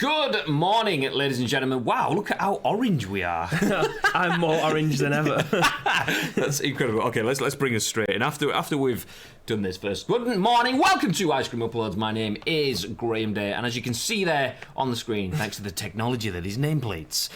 Good morning, ladies and gentlemen. Wow, look at how orange we are. I'm more orange than ever. That's incredible. Okay, let's bring us straight in. After we've done this first. Good morning, welcome to Ice Cream Uploads. My name is Graham Day, and as you can see there on the screen, thanks to the technology that is nameplates,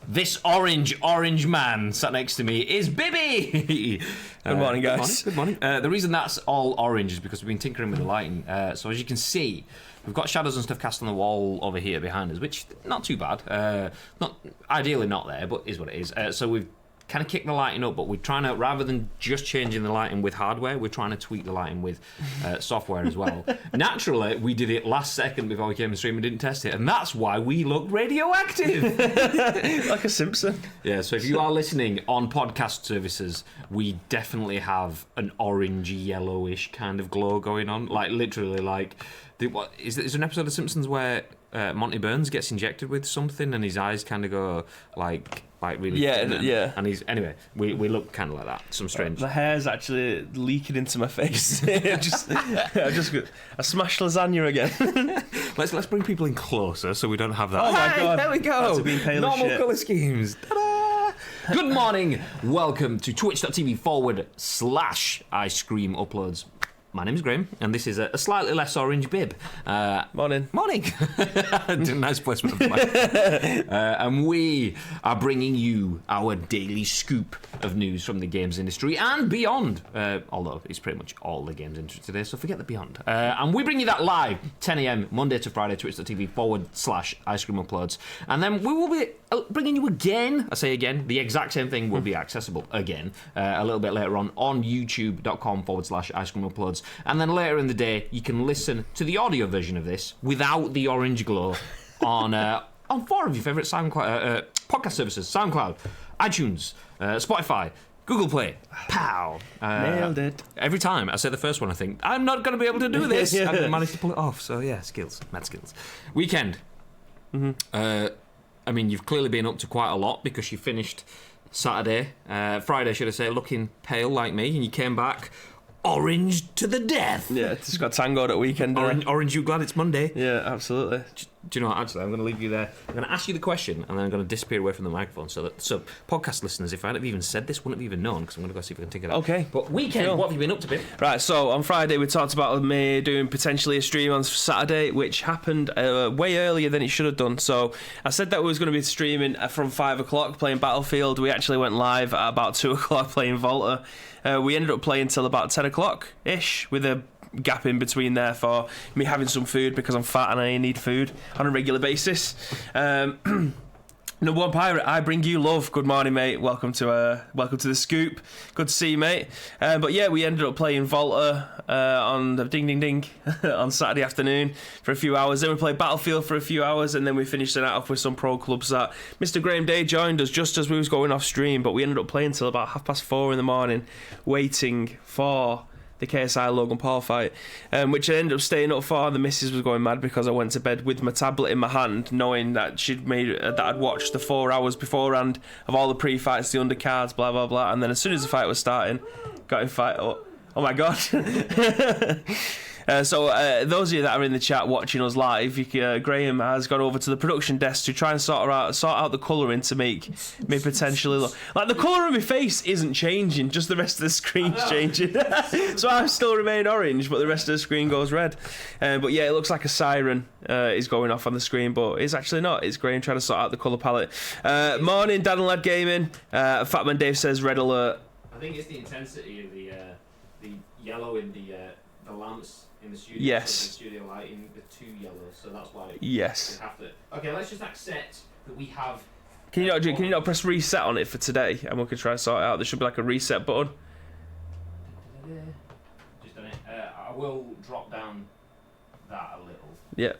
this orange man sat next to me is Bibby. Good morning, guys. Good morning. The reason that's all orange is because we've been tinkering with the lighting. So as you can see, we've got shadows and stuff cast on the wall over here behind us, which not too bad. Not ideally not there, but is what it is. So we've kind of kicked the lighting up, but we're trying to, rather than just changing the lighting with hardware, we're trying to tweak the lighting with software as well. Naturally, we did it last second before we came to stream and didn't test it, and that's why we look radioactive. Like a Simpson. Yeah, so if you are listening on podcast services, we definitely have an orange yellowish kind of glow going on. Like, literally, like, is there an episode of Simpsons where Monty Burns gets injected with something and his eyes kind of go like really thin, yeah. And he's anyway, we look kind of like that. Some strange. The hair's actually leaking into my face. I smashed lasagna again. Let's bring people in closer so we don't have that. Oh my god! There we go. Normal shit. colour schemes. Ta-da! Good morning. Welcome to twitch.tv/Ice Cream Uploads. My name's Graham, and this is a slightly less orange bib. Morning. Nice placement of the mic. And we are bringing you our daily scoop of news from the games industry and beyond. Although it's pretty much all the games industry today, so forget the beyond. And we bring you that live, 10 a.m, Monday to Friday, twitch.tv/Ice Cream Uploads. And then we will be bringing you again, I say again, the exact same thing will be accessible again a little bit later on youtube.com/Ice Cream Uploads. And then later in the day, you can listen to the audio version of this without the orange glow on 4 of your favourite podcast services: SoundCloud, iTunes, Spotify, Google Play. Pow! Nailed it. Every time I say the first one, I think, I'm not going to be able to do this. And I managed to pull it off. So yeah, mad skills. Weekend. I mean, you've clearly been up to quite a lot because you finished Friday, should I say, looking pale like me, and you came back orange to the death. Yeah, just got tangoed at weekend. Orange, you glad it's Monday? Yeah, absolutely. Do you know what, actually, I'm going to leave you there. I'm going to ask you the question, and then I'm going to disappear away from the microphone. So podcast listeners, if I'd have even said this, wouldn't have even known, because I'm going to go see if I can take it out. Okay. But weekend, Cool. What have you been up to, Bib? Right, so on Friday we talked about me doing potentially a stream on Saturday, which happened way earlier than it should have done. So I said that we was going to be streaming from 5 o'clock playing Battlefield. We actually went live at about 2 o'clock playing Volta. We ended up playing till about 10 o'clock-ish, with a gap in between there for me having some food because I'm fat and I need food on a regular basis. Number one pirate, I bring you love. Good morning, mate. Welcome to the scoop. Good to see you, mate. But yeah, we ended up playing Volta on the ding on Saturday afternoon for a few hours. Then we played Battlefield for a few hours, and then we finished the night off with some pro clubs that Mr. Graham Day joined us just as we was going off stream. But we ended up playing till about 4:30 in the morning, waiting for the KSI Logan Paul fight, which I ended up staying up for. The missus was going mad because I went to bed with my tablet in my hand, knowing that I'd watched the 4 hours beforehand of all the pre-fights, the undercards, blah blah blah, and then as soon as the fight was starting, got him fight up. Oh my god. So those of you that are in the chat watching us live, Graham has gone over to the production desk to try and sort out the colouring to make me potentially look like the colour of my face isn't changing, just the rest of the screen's changing. So I still remain orange, but the rest of the screen goes red. But yeah, it looks like a siren is going off on the screen, but it's actually not. It's Graham trying to sort out the colour palette. Morning, Dad and Lad Gaming. Fatman Dave says red alert. I think it's the intensity of the yellow in the lamps in the studio. Yes. So the studio lighting, the too yellow, so that's why. Yes. We have to. Okay, let's just accept that we have. Can you not press reset on it for today, and we can try and sort it out? There should be like a reset button. Just done it. I will drop down that a little. Yeah.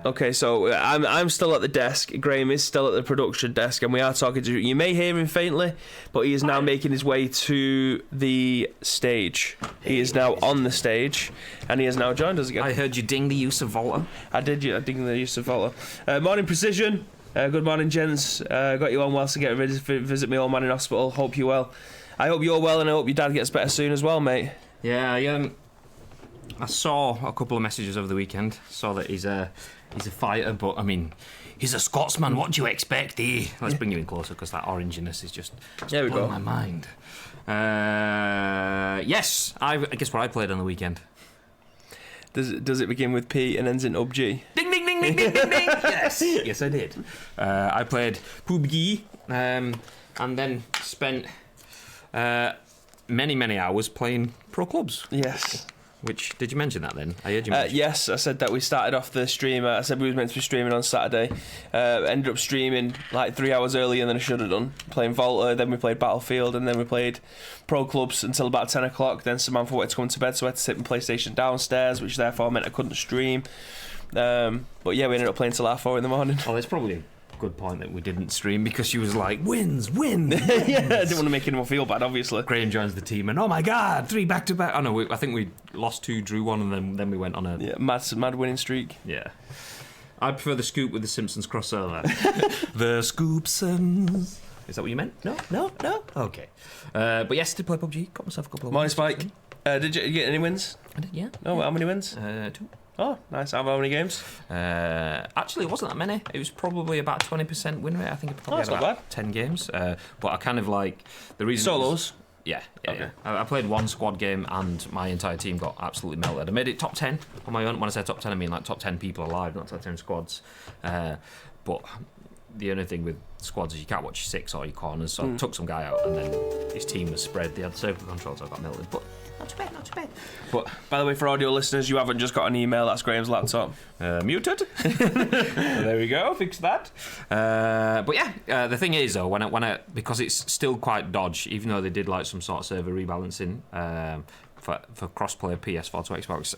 Okay, so I'm still at the desk. Graham is still at the production desk, and we are talking to. You may hear him faintly, but he is now making his way to the stage. He is now on the stage, and he has now joined us again. I heard you ding the use of Volta. I did. I ding the use of Volta. Morning, Precision. Good morning, gents. Got you on whilst I get ready to visit my old man in hospital. Hope you're well. I hope you're well, and I hope your dad gets better soon as well, mate. Yeah, I saw a couple of messages over the weekend. Saw that He's a fighter, but I mean, he's a Scotsman. What do you expect, eh? Let's bring you in closer because that oranginess is just blowing my mind. Yes, I guess what I played on the weekend. Does it begin with P and ends in UBG? Ding ding ding ding ding ding ding. Yes, I did. I played PUBG and then spent many hours playing pro clubs. Yes. Which, did you mention that then? I heard you mention. Yes, I said that we started off the stream. I said we were meant to be streaming on Saturday. Ended up streaming like 3 hours earlier than I should have done. Playing Volta, then we played Battlefield, and then we played Pro Clubs until about 10 o'clock. Then Samantha wanted to come to bed, so I had to take my PlayStation downstairs, which therefore meant I couldn't stream. But yeah, we ended up playing till 4:30 in the morning. Oh, it's probably a good point that we didn't stream because she was like, wins. Yeah, I didn't want to make anyone feel bad, obviously. Graham joins the team and, oh my God, 3 back-to-back. Oh no, I think we lost 2, drew 1, and then we went on a... mad winning streak. Yeah. I prefer the scoop with the Simpsons crossover. The Scoopsons. Is that what you meant? No? Okay. But yes, did play PUBG. Got myself a couple of Morning, Spike. Did you get any wins? I did, yeah. No, how many wins? 2. Oh, nice. How many games? Actually, it wasn't that many. It was probably about 20% win rate. I think it probably that's had not about 10 games. But I kind of like... the reason Solos? Yeah. Okay. I played one squad game and my entire team got absolutely melted. I made it top 10 on my own. When I say top 10, I mean like top 10 people alive, not top 10 squads. But the only thing with squads is you can't watch your 6 or your corners. So I took some guy out and then his team was spread. They had circle control, so I got melted. But not too bad. But by the way, for audio listeners, you haven't just got an email. That's Graham's laptop. Muted. There we go. Fix that. But yeah, the thing is though, when I because it's still quite dodge, even though they did like some sort of server rebalancing for crossplay PS4 to Xbox.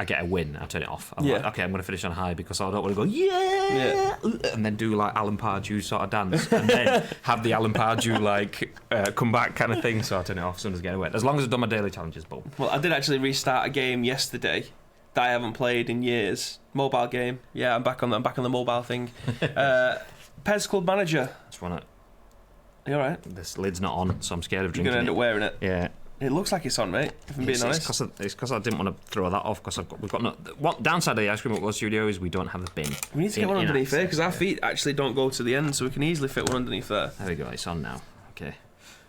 I get a win, I turn it off. I'm like, okay, I'm going to finish on high because I don't want to go, yeah, and then do like Alan Pardew sort of dance, and then have the Alan Pardew like come back kind of thing, so I turn it off as soon as I get a win. As long as I've done my daily challenges, boom. Well, I did actually restart a game yesterday that I haven't played in years. Mobile game. Yeah, I'm back on the mobile thing. Pez Club Manager. Just want to... Are you alright? This lid's not on, so I'm scared of drinking. You're going to end up wearing it. Yeah. It looks like it's on, mate, if I'm being honest. It's because I didn't want to throw that off because we've got no... What downside of the Ice Cream Upload Studio is we don't have a bin. We need to get one underneath there because our feet actually don't go to the end, so we can easily fit one underneath there. There we go, it's on now. Okay.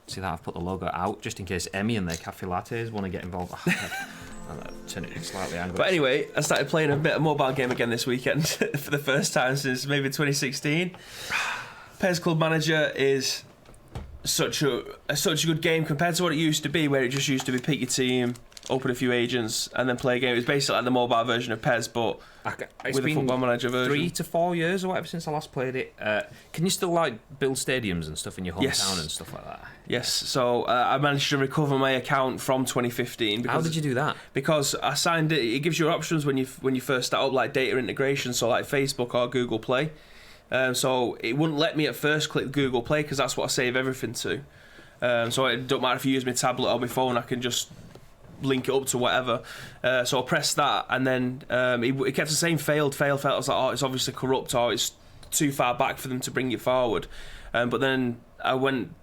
See that? I've put the logo out just in case Emmy and their cafe lattes want to get involved. I'll turn it slightly angled. But anyway, I started playing a bit of mobile game again this weekend for the first time since maybe 2016. Pez Club Manager is such a good game compared to what it used to be, where it just used to be pick your team, open a few agents, and then play a game. It was basically like the mobile version of Pez, but with a football manager version. 3 to 4 years or whatever since I last played it. Can you still like build stadiums and stuff in your hometown and stuff like that? Yes. So I managed to recover my account from 2015. How did you do that? Because I signed it. It gives you options when you first start up, like data integration, so like Facebook or Google Play. So it wouldn't let me at first click Google Play because that's what I save everything to. So it don't matter if you use my tablet or my phone, I can just link it up to whatever. So I pressed that, and then it kept the same failed. I was like, oh, it's obviously corrupt, or it's too far back for them to bring it forward. But then I reopened.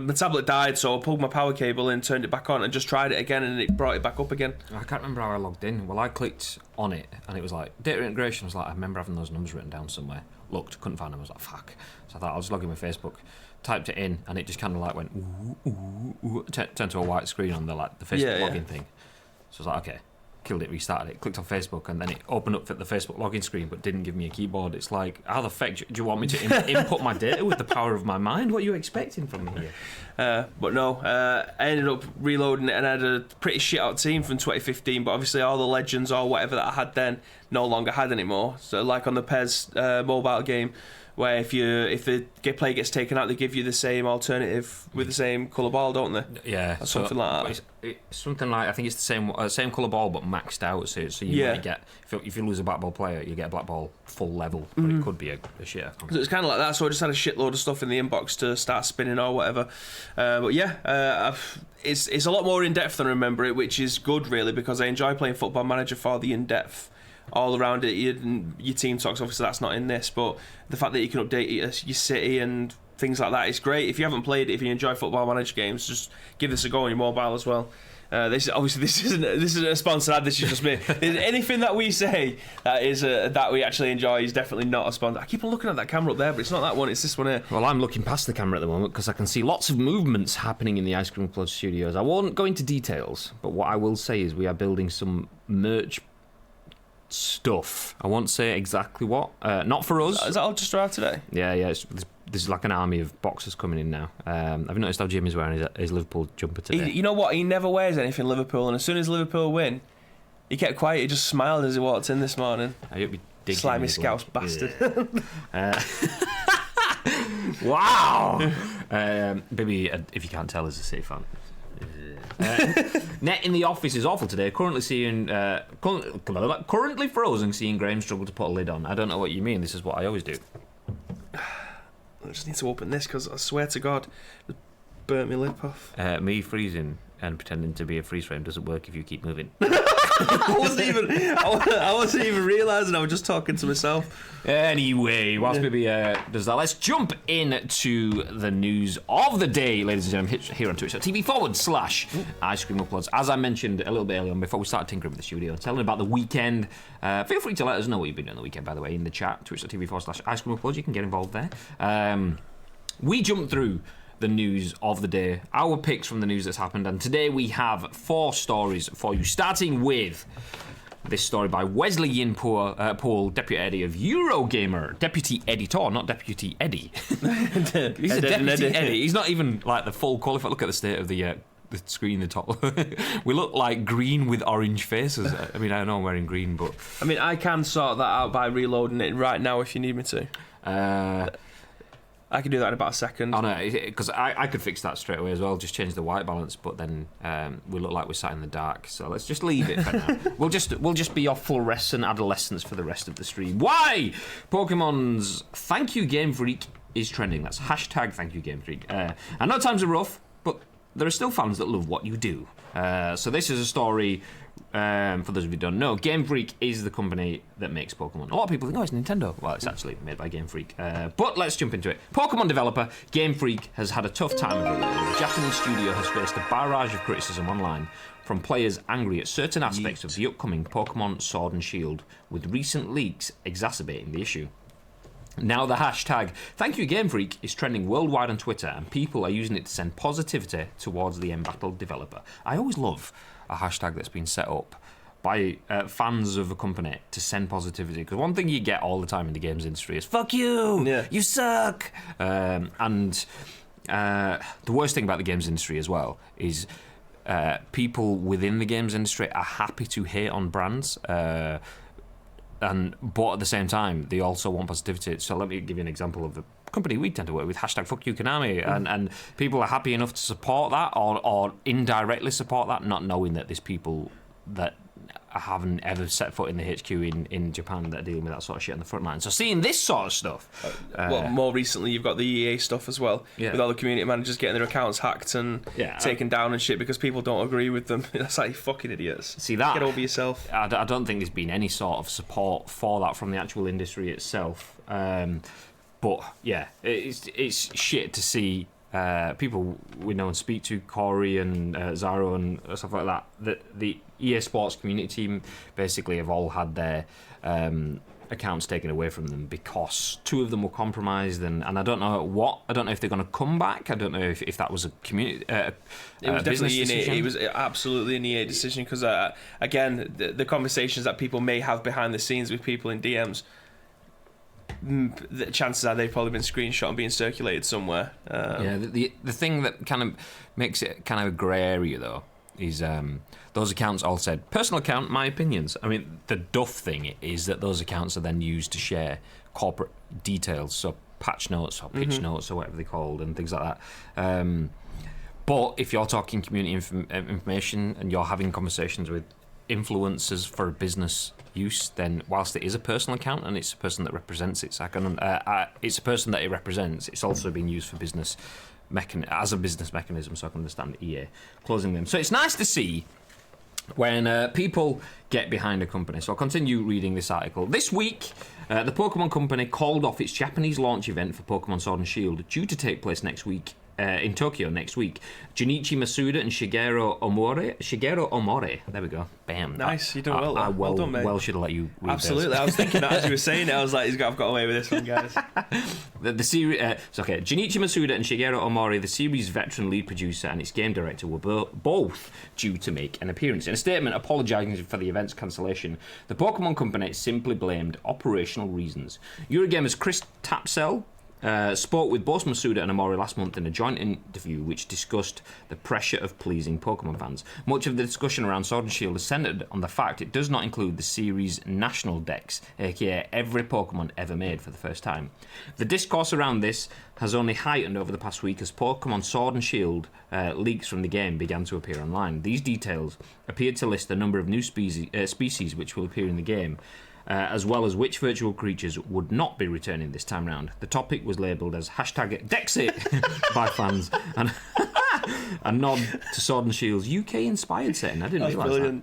My tablet died, so I pulled my power cable in, turned it back on, and just tried it again, and it brought it back up again. I can't remember how I logged in. Well, I clicked on it, and it was like data integration. I was like, I remember having those numbers written down somewhere. Looked, couldn't find them. I was like, fuck. So I thought I'll just log in with Facebook. Typed it in, and it just kind of like went turned to a white screen on the Facebook login thing. So I was like, okay. Killed it, restarted it, clicked on Facebook, and then it opened up the Facebook login screen but didn't give me a keyboard. It's like, how the fuck do you want me to input my data with the power of my mind? What are you expecting from me here? But no, I ended up reloading it, and I had a pretty shit out team from 2015, but obviously all the legends or whatever that I had then no longer had anymore. So like on the Pez mobile game, where if the play gets taken out, they give you the same alternative with the same colour ball, don't they? Yeah, something like that. It's something like, I think it's the same colour ball but maxed out. So you might get, if you lose a black ball player, you get a black ball full level, but it could be a shit. So it's kind of like that. So I just had a shitload of stuff in the inbox to start spinning or whatever. But yeah, it's a lot more in depth than I remember it, which is good really, because I enjoy playing Football Manager for the in depth. All around it, your team talks, obviously that's not in this, but the fact that you can update your city and things like that is great. If you haven't played it, if you enjoy Football Manager games, just give this a go on your mobile as well. This isn't a sponsored ad. This is just me. Anything that we say that we actually enjoy is definitely not a sponsor. I keep on looking at that camera up there, but it's not that one. It's this one here. Well, I'm looking past the camera at the moment because I can see lots of movements happening in the Ice Cream Club studios. I won't go into details, but what I will say is we are building some merch stuff. I won't say exactly what. Not for us. Is that all just arrived today? Yeah. There's like an army of boxers coming in now. I've noticed how Jim is wearing his Liverpool jumper today. You know what? He never wears anything Liverpool, and as soon as Liverpool win, he kept quiet. He just smiled as he walked in this morning. I hope you dig slimy scouse bastard. Yeah. Wow. Maybe if you can't tell, is a safe fan. Net in the office is awful today. Currently frozen, seeing Graham struggle to put a lid on. I don't know what you mean. This is what I always do. I just need to open this because I swear to God, it burnt my lip off. Me freezing and pretending to be a freeze frame doesn't work if you keep moving. I wasn't even realising. I was just talking to myself. Anyway, whilst maybe does that, let's jump into the news of the day, ladies and gentlemen, here on Twitch.tv/Ice Cream Uploads. As I mentioned a little bit earlier on, before we started tinkering with the studio, telling about the weekend. Feel free to let us know what you've been doing on the weekend, by the way, in the chat, Twitch.tv/Ice Cream Uploads. You can get involved there. We jumped through the news of the day, our picks from the news that's happened, and today we have 4 stories for you, starting with this story by Wesley Yin-Poole, deputy editor of Eurogamer. Deputy editor, not deputy Eddie. He's a deputy Eddie. He's not even like the full qualified. Look at the state of the screen in the top. We look like green with orange faces. I mean, I know I'm wearing green, but I mean, I can sort that out by reloading it right now if you need me to. I can do that in about a second. Oh no, because I could fix that straight away as well. Just change the white balance, but then we look like we're sat in the dark. So let's just leave it for now. We'll just be off fluorescent adolescents for the rest of the stream. Why? Pokemon's Thank You Game Freak is trending. That's hashtag Thank You Game Freak. I know times are rough, but there are still fans that love what you do. So this is a story. For those of you who don't know, Game Freak is the company that makes Pokemon. A lot of people think, oh, it's Nintendo. Well, it's actually made by Game Freak. But let's jump into it. Pokemon developer Game Freak has had a tough time of it. The Japanese studio has faced a barrage of criticism online from players angry at certain aspects of the upcoming Pokemon Sword and Shield, with recent leaks exacerbating the issue. Now the hashtag Thank You Game Freak is trending worldwide on Twitter, and people are using it to send positivity towards the embattled developer. I always love a hashtag that's been set up by fans of a company to send positivity, because one thing you get all the time in the games industry is fuck you, you suck, and the worst thing about the games industry as well is people within the games industry are happy to hate on brands, but at the same time they also want positivity. So let me give you an example of the company we tend to work with, hashtag fuck you Konami, and people are happy enough to support that or indirectly support that, not knowing that there's people that haven't ever set foot in the HQ in Japan that are dealing with that sort of shit on the front line. So seeing this sort of stuff, well, more recently you've got the EA stuff as well, with all the community managers getting their accounts hacked and taken down and shit because people don't agree with them. That's like fucking idiots. See that? Get over yourself. I don't think there's been any sort of support for that from the actual industry itself. But yeah, it's shit to see people we know and speak to, Corey and Zaro and stuff like that, that the EA Sports community team basically have all had their accounts taken away from them because 2 of them were compromised, and I don't know if they're going to come back. I don't know if that was a community it was definitely decision. It was absolutely an EA decision because again the conversations that people may have behind the scenes with people in DMs, the chances are they've probably been screenshot and being circulated somewhere. The thing that kind of makes it kind of a grey area though is those accounts all said personal account, my opinions. I mean, the duff thing is that those accounts are then used to share corporate details, so patch notes or pitch notes or whatever they're called and things like that. But if you're talking community information and you're having conversations with influencers for business use, then whilst it is a personal account and it's a person that represents it, it's a person that it represents, it's also being used for business as a business mechanism, so I can understand EA closing them. So it's nice to see when people get behind a company. So I'll continue reading this article. This week, the Pokemon Company called off its Japanese launch event for Pokemon Sword and Shield, due to take place next week in Tokyo next week. Junichi Masuda and Shigeru Omori. There we go. Bam. Nice. You're doing well. Well done, mate. Well should have let you read Absolutely. those. I was thinking that as you were saying it. I was like, I've got away with this one, guys. The series. It's okay. Junichi Masuda and Shigeru Omori, the series' veteran lead producer and its game director, were both due to make an appearance. In a statement apologising for the event's cancellation, the Pokémon company simply blamed operational reasons. Eurogamer's Chris Tapsell spoke with both Masuda and Omori last month in a joint interview which discussed the pressure of pleasing Pokemon fans. Much of the discussion around Sword and Shield is centred on the fact it does not include the series' national dex, aka every Pokemon ever made for the first time. The discourse around this has only heightened over the past week as Pokemon Sword and Shield leaks from the game began to appear online. These details appeared to list the number of new species which will appear in the game, as well as which virtual creatures would not be returning this time round. The topic was labelled as #Dexit by fans, and a nod to Sword and Shield's UK-inspired setting. I didn't realise that.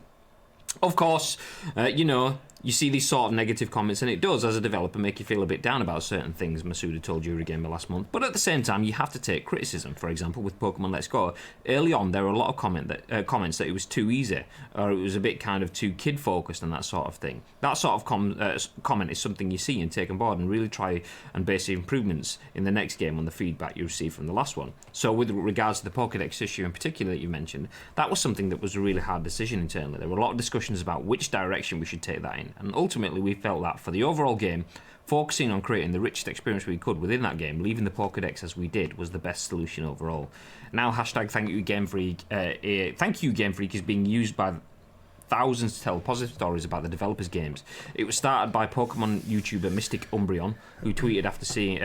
Of course, you see these sort of negative comments, and it does, as a developer, make you feel a bit down about certain things, Masuda told Eurogamer last month. But at the same time, you have to take criticism. For example, with Pokemon Let's Go, early on there were a lot of comments that it was too easy, or it was a bit kind of too kid-focused and that sort of thing. That sort of comment is something you see and take on board and really try and base the improvements in the next game on the feedback you receive from the last one. So with regards to the Pokédex issue in particular that you mentioned, that was something that was a really hard decision internally. There were a lot of discussions about which direction we should take that in. And ultimately, we felt that for the overall game, focusing on creating the richest experience we could within that game, leaving the Pokédex as we did, was the best solution overall. Now, #Thank you Game Freak is being used by thousands to tell positive stories about the developers' games. It was started by Pokemon YouTuber Mystic Umbreon, who tweeted after seeing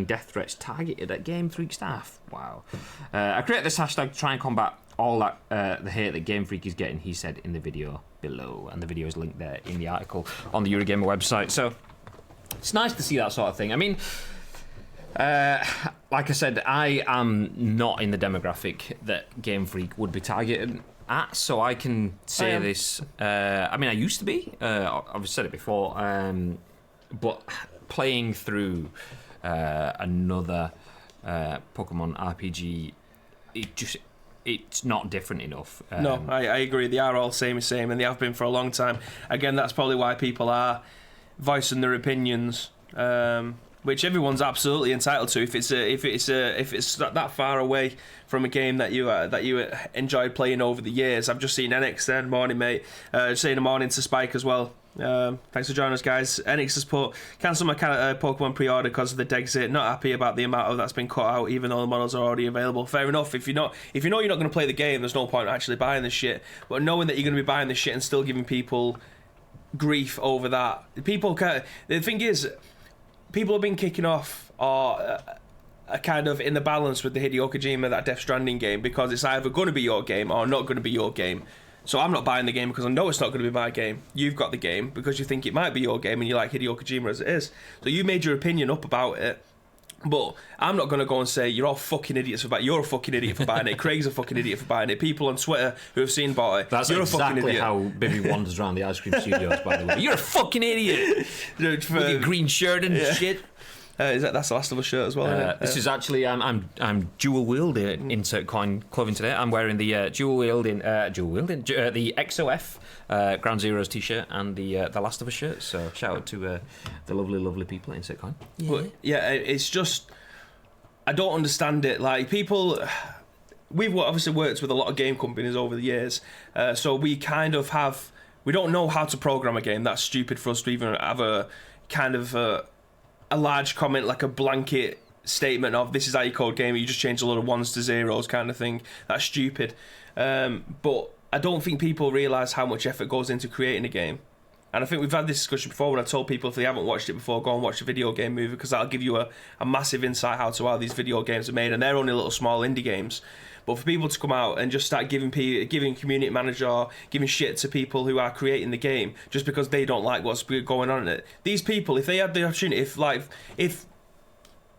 death threats targeted at Game Freak staff. Wow. I created this hashtag to try and combat all that the hate that Game Freak is getting, he said in the video below, and the video is linked there in the article on the Eurogamer website. So it's nice to see that sort of thing. I mean, like I said, I am not in the demographic that Game Freak would be targeted at, so I can say this. I mean, I used to be. I've said it before, but playing through another Pokemon RPG, it's not different enough. No, I agree. They are all same, and they have been for a long time. Again, that's probably why people are voicing their opinions, which everyone's absolutely entitled to. If it's that far away from a game that you enjoyed playing over the years. I've just seen Enix there. Morning, mate. Saying a morning to Spike as well. Thanks for joining us, guys. Enix has put cancel my Pokemon pre-order because of the Dexit. Not happy about the amount of that's been cut out, even though the models are already available. Fair enough. If you know you're not going to play the game, there's no point actually buying this shit. But knowing that you're going to be buying this shit and still giving people grief over that, the thing is, people have been kicking off or are kind of in the balance with the Hideo Kojima, that Death Stranding game, because it's either going to be your game or not going to be your game. So I'm not buying the game because I know it's not going to be my game. You've got the game because you think it might be your game and you like Hideo Kojima as it is. So you made your opinion up about it. But I'm not going to go and say you're all fucking idiots for buying it. You're a fucking idiot for buying it. Craig's a fucking idiot for buying it. People on Twitter who have seen bought it. That's you're exactly a fucking idiot. how Bibby wanders around the ice cream studios, by the way. You're a fucking idiot. With your green shirt and shit. That's the Last of Us shirt as well. This is actually I'm dual wielding insert coin clothing today. I'm wearing the dual wielding the XOF Ground Zeroes t-shirt and the Last of Us shirt. So shout out to the lovely people at Insert Coin. Yeah. But it's just I don't understand it. Like people, we've obviously worked with a lot of game companies over the years, so we kind of we don't know how to program a game. That's stupid for us to even have a kind of a large comment, like a blanket statement of this is how you code game, you just change a lot of ones to zeros kind of thing. That's stupid. But I don't think people realise how much effort goes into creating a game. And I think we've had this discussion before when I told people if they haven't watched it before, go and watch a video game movie, because that'll give you a massive insight how these video games are made, and they're only little small indie games. But for people to come out and just start giving community manager, giving shit to people who are creating the game just because they don't like what's going on in it. These people, if they had the opportunity, if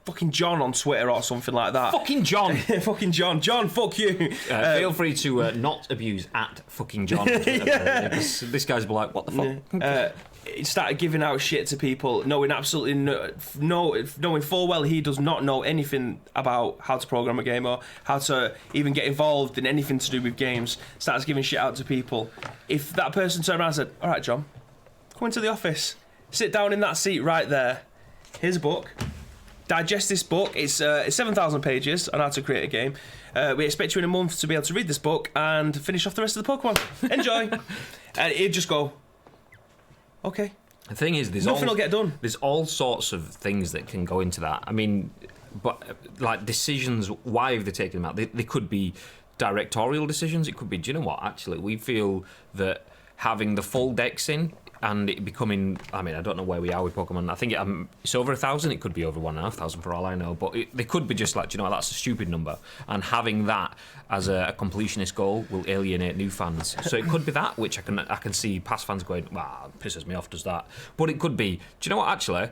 fucking John on Twitter or something like that. Fucking John. Fucking John. John, fuck you. Feel free to not abuse at fucking John. This guy's like, what the fuck? He started giving out shit to people, knowing absolutely knowing full well he does not know anything about how to program a game or how to even get involved in anything to do with games. Starts giving shit out to people. If that person turned around and said, "All right, John, come into the office, sit down in that seat right there. Here's a book. Digest this book. It's 7,000 pages on how to create a game. We expect you in a month to be able to read this book and finish off the rest of the Pokemon. Enjoy." And he'd just go, "Okay." The thing is, nothing will get done. There's all sorts of things that can go into that. I mean, but like decisions, why have they taken them out? They could be directorial decisions. It could be, do you know what? Actually, we feel that having the full decks in and it becoming, I mean, I don't know where we are with Pokemon. I think it's over 1,000. It could be over 1,500 for all I know. But they could be just like, do you know what? That's a stupid number. And having that as a completionist goal will alienate new fans. So it could be that, which I can see past fans going, "Wow, it pisses me off, does that?" But it could be, do you know what? Actually,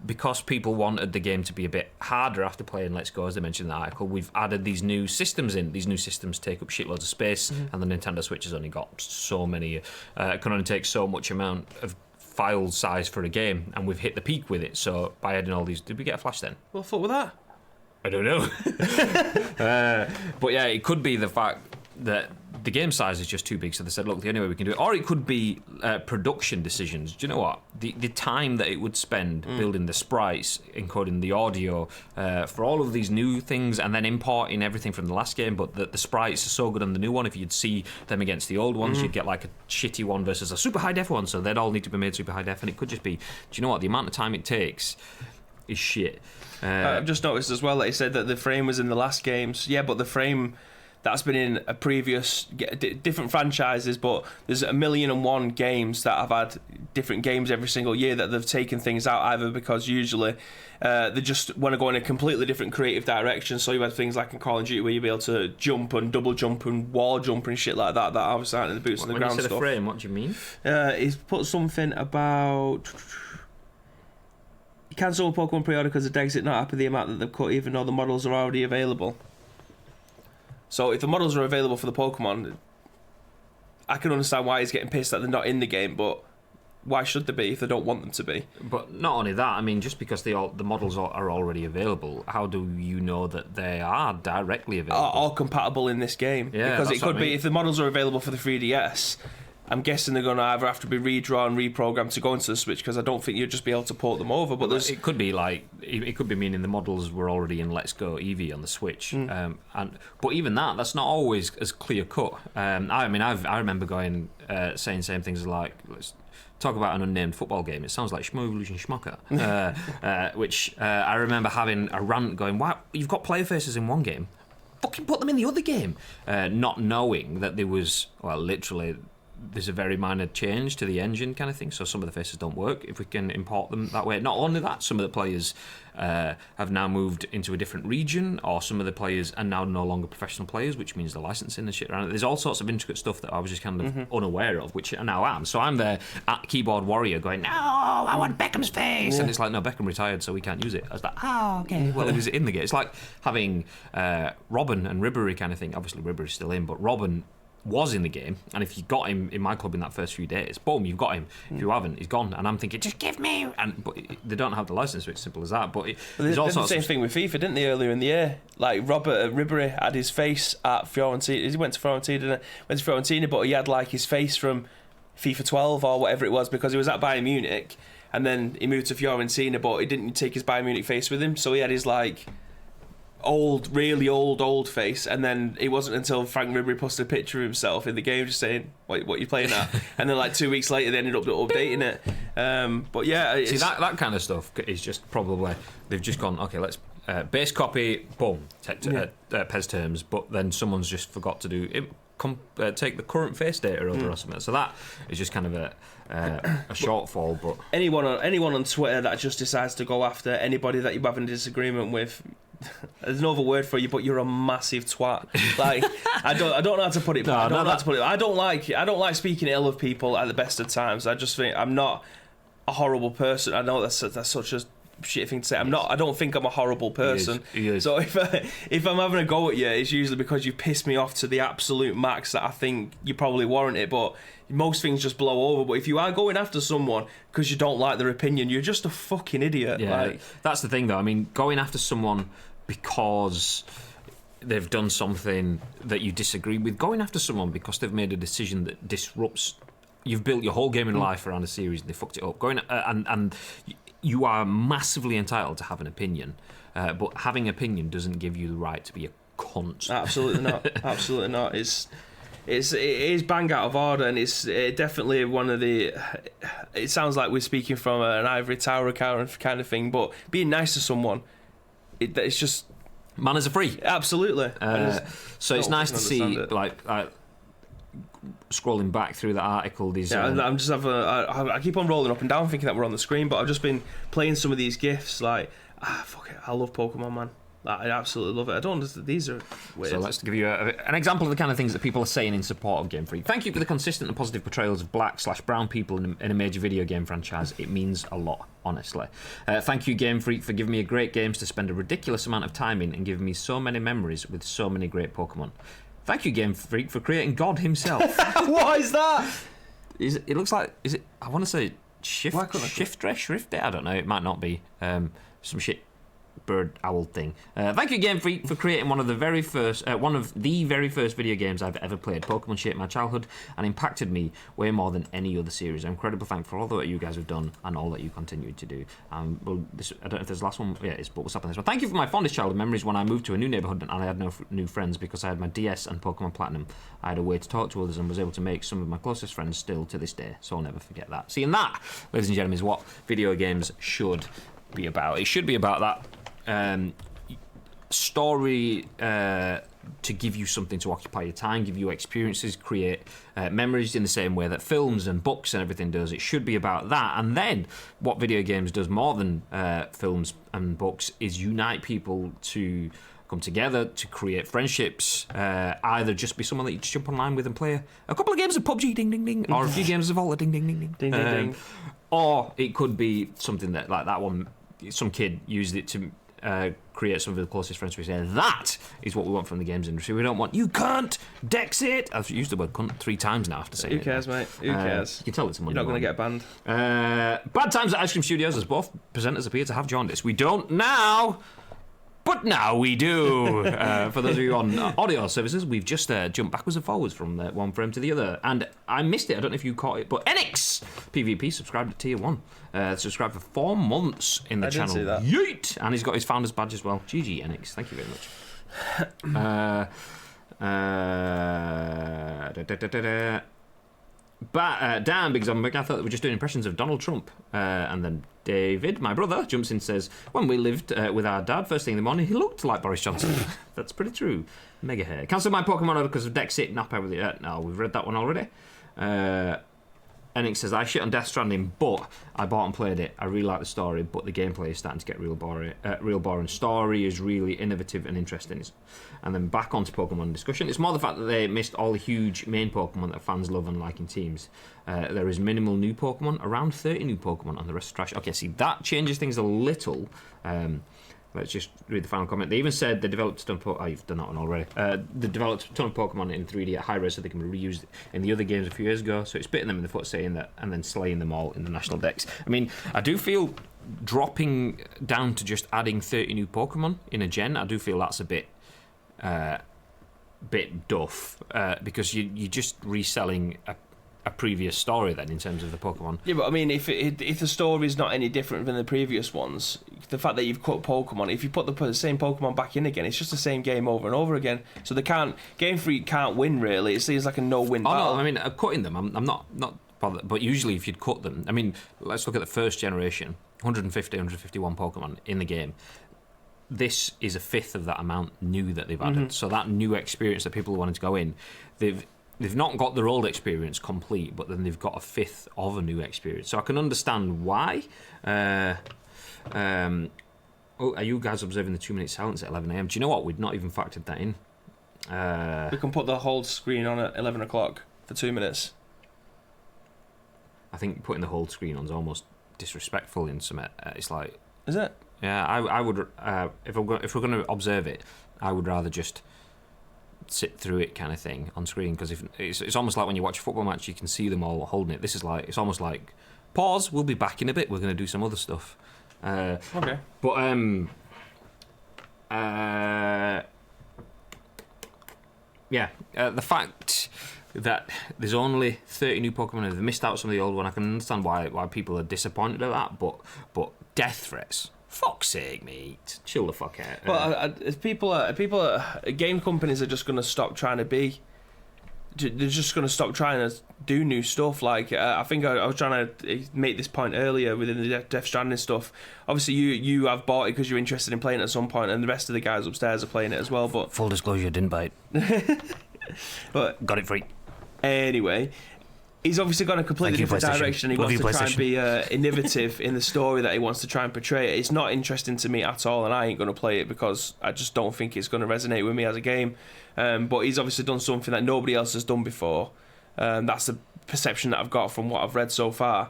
because people wanted the game to be a bit harder after playing Let's Go, as they mentioned in the article, we've added these new systems in. These new systems take up shitloads of space, and the Nintendo Switch has only got so many, can only take so much amount of file size for a game, and we've hit the peak with it. So by adding all these, did we get a flash then? What fuck with that? I don't know. But yeah, it could be the fact that the game size is just too big, so they said, look, the only way we can do it. Or it could be production decisions. Do you know what? The time that it would spend building the sprites, encoding the audio, for all of these new things, and then importing everything from the last game, but the sprites are so good on the new one, if you'd see them against the old ones, you'd get like a shitty one versus a super high def one, so they'd all need to be made super high def, and it could just be, do you know what? The amount of time it takes is shit. I've just noticed as well that he said that the frame was in the last games. Yeah, but the frame that's been in a previous different franchises, but there's 1,000,001 games that have had different games every single year that they've taken things out, either because usually they just want to go in a completely different creative direction. So you had things like in Call of Duty where you'd be able to jump and double jump and wall jump and shit like that obviously aren't in the boots on the ground stuff. When you said a frame, what do you mean? He's put something about... You cancel a Pokemon pre-order because the decks are not happy with the amount that they've cut, even though the models are already available. So if the models are available for the Pokemon, I can understand why he's getting pissed that they're not in the game, but why should they be if they don't want them to be? But not only that, I mean, just because the models are already available, how do you know that they are directly available? Are compatible in this game. Yeah, because it could be, if the models are available for the 3DS... I'm guessing they're going to either have to be redrawn, reprogrammed to go into the Switch, because I don't think you'd just be able to port them over. But it could be like, it could be meaning the models were already in Let's Go Eevee on the Switch, but even that's not always as clear cut. I remember going saying same things like, let's talk about an unnamed football game. It sounds like Schmo Evolution Schmocker, which I remember having a rant going, "Wow, you've got player faces in one game, fucking put them in the other game," not knowing that there was, well, literally. There's a very minor change to the engine kind of thing, so some of the faces don't work if we can import them that way. Not only that, some of the players have now moved into a different region, or some of the players are now no longer professional players, which means the licensing and shit around it. There's all sorts of intricate stuff that I was just kind of unaware of, which I now am. So I'm there at Keyboard Warrior going, "No, I want Beckham's face," and it's like, "No, Beckham retired, so we can't use it." I was like, "Oh, okay." Well, it was in the game. It's like having Robin and Ribery kind of thing. Obviously, Ribery's still in, but Robin was in the game, and if you got him in my club in that first few days, boom, you've got him. If you haven't, he's gone. And I'm thinking, just give me. But they don't have the license, so it's simple as that. But there's all sorts the same thing with FIFA, didn't they? Earlier in the year, like Robert Ribery had his face at Fiorentina. He went to Fiorentina, but he had like his face from FIFA 12 or whatever it was, because he was at Bayern Munich, and then he moved to Fiorentina, but he didn't take his Bayern Munich face with him, so he had his like really old face, and then it wasn't until Frank Ribery posted a picture of himself in the game just saying, what are you playing at? And then like 2 weeks later they ended up updating it. But yeah, see, that kind of stuff is just probably, they've just gone, okay, let's base copy, boom, PES terms, but then someone's just forgot to do it, take the current face data over or something. So that is just kind of a shortfall. But anyone on Twitter that just decides to go after anybody that you're having a disagreement with, there's no other word for you, but you're a massive twat. Like, I don't know how to put it. I don't like speaking ill of people at the best of times. I just think I'm not a horrible person. I know that's such a shit thing to say. I don't think I'm a horrible person. He is. So if I'm having a go at you, it's usually because you pissed me off to the absolute max that I think you probably warrant it. But most things just blow over. But if you are going after someone because you don't like their opinion, you're just a fucking idiot. Yeah, Like, that's the thing, though. I mean, going after someone because they've done something that you disagree with, going after someone because they've made a decision that disrupts. You've built your whole game in life around a series and they fucked it up. And you are massively entitled to have an opinion, but having opinion doesn't give you the right to be a cunt. Absolutely not. Absolutely not. It is bang out of order, and it's definitely one of the. It sounds like we're speaking from an ivory tower kind of thing, but being nice to someone, it's just manners are free. Absolutely. So it's nice to see like scrolling back through the article. I'm just I keep on rolling up and down thinking that we're on the screen, but I've just been playing some of these GIFs. Like, fuck it, I love Pokemon, man. I absolutely love it. I don't understand. These are weird. So let's give you an example of the kind of things that people are saying in support of Game Freak. Thank you for the consistent and positive portrayals of black/brown people in a major video game franchise. It means a lot, honestly. Thank you, Game Freak, for giving me a great games to spend a ridiculous amount of time in and giving me so many memories with so many great Pokemon. Thank you, Game Freak, for creating God himself. What is that? It looks like, is it? I want to say Shifter. I don't know. It might not be some shit bird owl thing. Thank you, Game Freak, for creating one of the very first video games I've ever played. Pokemon shaped my childhood and impacted me way more than any other series. I'm incredibly thankful for all that you guys have done and all that you continue to do. I don't know if there's the last one. Yeah, it is, but what's up on this one? Thank you for my fondest childhood memories when I moved to a new neighbourhood and I had no new friends because I had my DS and Pokemon Platinum. I had a way to talk to others and was able to make some of my closest friends still to this day, so I'll never forget that. See, and that, ladies and gentlemen, is what video games should be about. It should be about that story to give you something to occupy your time, give you experiences, create memories in the same way that films and books and everything does. It should be about that. And then what video games does more than films and books is unite people to come together to create friendships, either just be someone that you just jump online with and play a couple of games of PUBG, ding ding ding, or a few games of Volta, ding ding ding ding, ding ding ding. Or it could be something that, like that one, some kid used it to create some of the closest friends. We say that is what we want from the games industry. We don't want you can't dex it. I've used the word cunt 3 times now after saying it. Who cares, mate? Who cares? You can tell it's someone. You're not going to get banned. Bad times at Ice Cream Studios, as both presenters appear to have joined us. We don't now, but now we do. For those of you on audio services, we've just jumped backwards and forwards from one frame to the other. And I missed it. I don't know if you caught it, but Enix PvP subscribed at Tier 1. Subscribed for 4 months in the channel. See that. Yeet! And he's got his founder's badge as well. GG, Enix. Thank you very much. Dan, because I thought that we're just doing impressions of Donald Trump. And then David, my brother, jumps in and says, when we lived with our dad, first thing in the morning, he looked like Boris Johnson. That's pretty true. Mega hair. Cancelled my Pokemon order because of Dex It, Nap with it. No, we've read that one already. Enix says, I shit on Death Stranding, but I bought and played it. I really like the story, but the gameplay is starting to get real boring. Story is really innovative and interesting. And then back onto Pokemon discussion. It's more the fact that they missed all the huge main Pokemon that fans love and like in teams. There is minimal new Pokemon, around 30 new Pokemon, and the rest is trash. Okay, see, that changes things a little. Let's just read the final comment. They even said they developed a ton of Pokemon. Oh, you've done that one already. They developed a ton of Pokemon in 3D at high res so they can be reused in the other games a few years ago. So it's spitting them in the foot saying that and then slaying them all in the national decks. I mean, I do feel dropping down to just adding 30 new Pokemon in a gen, I do feel that's a bit duff because you're just reselling a previous story then in terms of the Pokemon. Yeah, but I mean, if the story is not any different than the previous ones, the fact that you've cut Pokemon, if you put the same Pokemon back in again, it's just the same game over and over again. So Game Freak can't win really. It seems like a no-win battle. No, I mean, cutting them, I'm not bothered. But usually, if you'd cut them, I mean, let's look at the first generation, 151 Pokemon in the game. This is a fifth of that amount new that they've added. So that new experience that people wanted to go in, they've not got their old experience complete, but then they've got a fifth of a new experience. So I can understand why. Are you guys observing the 2-minute silence at 11 a.m? Do you know what? We'd not even factored that in. We can put the whole screen on at 11 o'clock for 2 minutes. I think putting the whole screen on is almost disrespectful in some. It's like Is it? Yeah, I would. If we're going to observe it, I would rather just sit through it kind of thing on screen, because if it's almost like when you watch a football match, you can see them all holding it. This is like, it's almost like pause. We'll be back in a bit. We're going to do some other stuff. Okay. But the fact that there's only 30 new Pokemon and they've missed out some of the old one, I can understand why people are disappointed at that. But death threats. Fuck's sake, mate. Chill the fuck out. Well, game companies are just going to stop trying to be. They're just going to stop trying to do new stuff. Like, I think I was trying to make this point earlier within the Death Stranding stuff. Obviously, you have bought it because you're interested in playing it at some point, and the rest of the guys upstairs are playing it as well. But full disclosure, didn't buy it. But got it free. Anyway, he's obviously gone a completely different direction. He wants to try and be innovative in the story that he wants to try and portray. It's not interesting to me at all, and I ain't going to play it because I just don't think it's going to resonate with me as a game. But he's obviously done something that nobody else has done before. That's the perception that I've got from what I've read so far.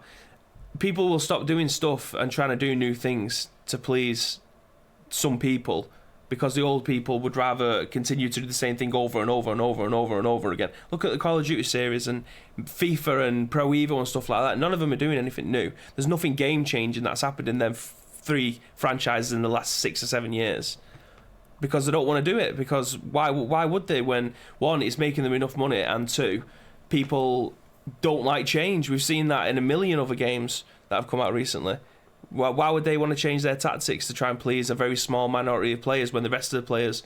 People will stop doing stuff and trying to do new things to please some people, because the old people would rather continue to do the same thing over and over and over and over and over again. Look at the Call of Duty series and FIFA and Pro Evo and stuff like that. None of them are doing anything new. There's nothing game-changing that's happened in them three franchises in the last 6 or 7 years. Because they don't want to do it. Because why would they, when, one, it's making them enough money, and two, people don't like change. We've seen that in a million other games that have come out recently. Why would they want to change their tactics to try and please a very small minority of players when the rest of the players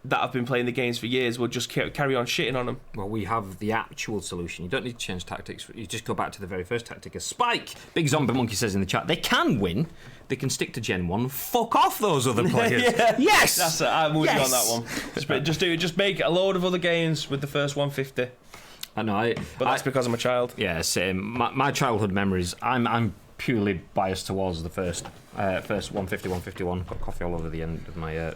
that have been playing the games for years will just carry on shitting on them? Well, we have the actual solution. You don't need to change tactics. You just go back to the very first tactic. A spike! Big Zombie Monkey says in the chat, they can win. They can stick to Gen 1. Fuck off those other players. Yeah. Yes! That's it. I'm with you on that one. Just make a load of other games with the first 150. I know. But that's because I'm a child. Yeah, same. My childhood memories, I'm purely biased towards the first 150, 151. Got coffee all over the end of my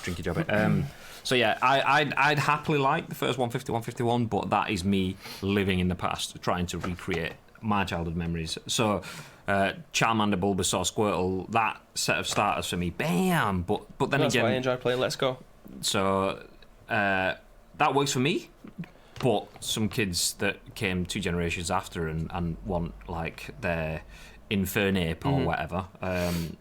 drinky job. So yeah, I'd happily like the first 150, 151, but that is me living in the past, trying to recreate my childhood memories. So Charmander, Bulbasaur, Squirtle, that set of starters for me, bam. But then that's again, why I enjoy playing Let's Go. So that works for me. But some kids that came 2 generations after and want like their Infernape or whatever,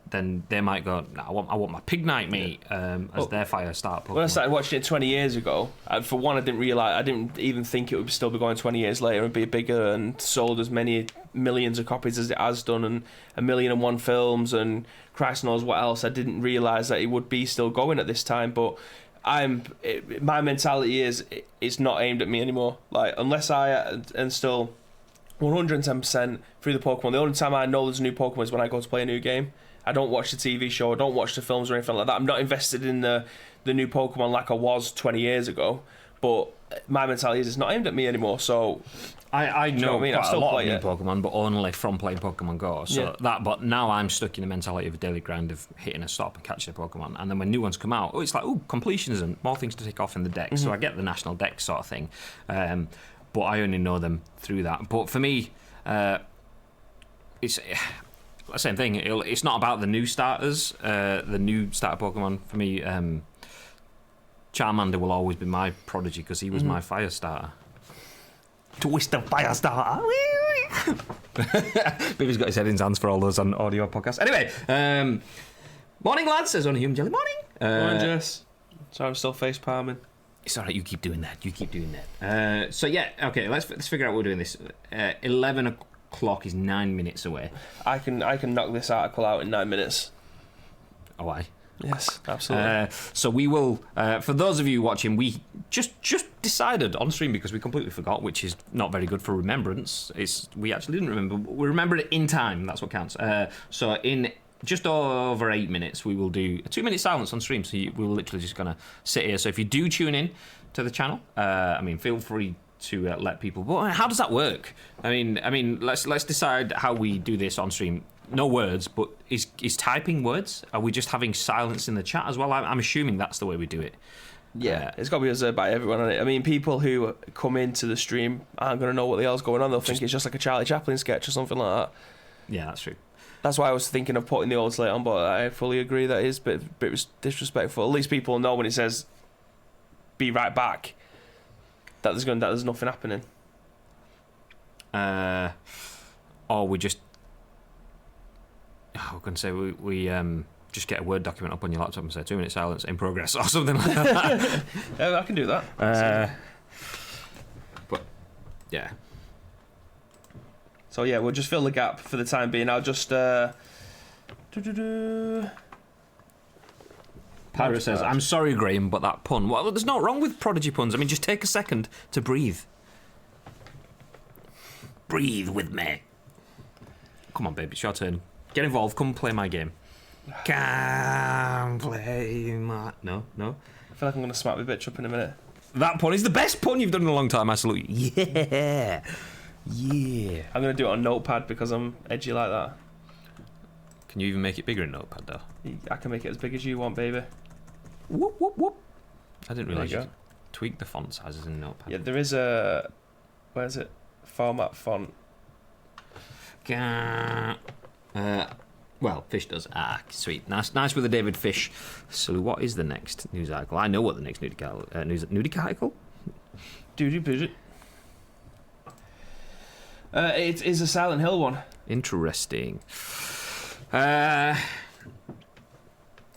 then they might go, nah, I want my Pignite, mate, as their fire start Pokemon. When I started watching it 20 years ago, for one, I didn't even think it would still be going 20 years later and be bigger and sold as many millions of copies as it has done, and 1,000,001 films and Christ knows what else. I didn't realise that it would be still going at this time, but my mentality is it's not aimed at me anymore. Like, unless I am still 110% through the Pokemon. The only time I know there's a new Pokemon is when I go to play a new game. I don't watch the TV show, I don't watch the films or anything like that. I'm not invested in the new Pokemon like I was 20 years ago, but my mentality is it's not aimed at me anymore. So I know what I mean? quite I still a lot play of new Pokemon, but only from playing Pokemon Go. So Yeah. but now I'm stuck in the mentality of a daily grind of hitting a stop and catching a Pokemon. And then when new ones come out, it's like, completionism, more things to tick off in the deck. So I get the national deck sort of thing, but I only know them through that. But for me, it's the same thing. It's not about the new starters, the new starter Pokemon. For me, Charmander will always be my prodigy because he was my fire starter. Twister fire starter. Baby's got his head in his hands for all those on audio podcasts. Anyway, morning lads, says Only Human Jelly. Morning. Morning, Jess. Sorry, I'm still face palming. It's alright, you keep doing that. So yeah, okay, let's figure out what we're doing this. 11 o'clock is 9 minutes away. I can knock this article out in 9 minutes. Oh, why? Yes, absolutely. So we will, for those of you watching, we just decided on stream, because we completely forgot, which is not very good for remembrance. We actually didn't remember. We remembered it in time. That's what counts. So in just over 8 minutes, we will do a 2-minute silence on stream. So we're literally just going to sit here. So if you do tune in to the channel, feel free to let people. But how does that work? I mean, let's decide how we do this on stream. No words, but is typing words? Are we just having silence in the chat as well? I'm assuming that's the way we do it. Yeah, it's got to be observed by everyone on it. I mean, people who come into the stream aren't going to know what the hell's going on. They'll think it's just like a Charlie Chaplin sketch or something like that. Yeah, that's true. That's why I was thinking of putting the old slate on, but I fully agree that it is a bit disrespectful. At least people know when it says "be right back" that there's nothing happening. Or we just... I was going to say we just get a Word document up on your laptop and say 2 minutes silence in progress or something like that. Yeah, I can do that. But, yeah. So, yeah, we'll just fill the gap for the time being. I'll just... Pyro says, I'm sorry, Graham, but that pun... Well, there's not wrong with Prodigy puns. I mean, just take a second to breathe. Breathe with me. Come on, baby, it's your turn. Get involved. Come play my game. Come play my... No? I feel like I'm going to smack my bitch up in a minute. That pun is the best pun you've done in a long time. I salute you. Yeah. Yeah. I'm going to do it on Notepad because I'm edgy like that. Can you even make it bigger in Notepad, though? I can make it as big as you want, baby. Whoop, whoop, whoop. I didn't realise you go. could tweak the font sizes in Notepad. Yeah, there is a... Where is it? Format font. Well, Fish does. Ah, sweet. Nice with the David Fish. So what is the next news article? I know what the next news article? Doody budget. It is a Silent Hill one. Interesting.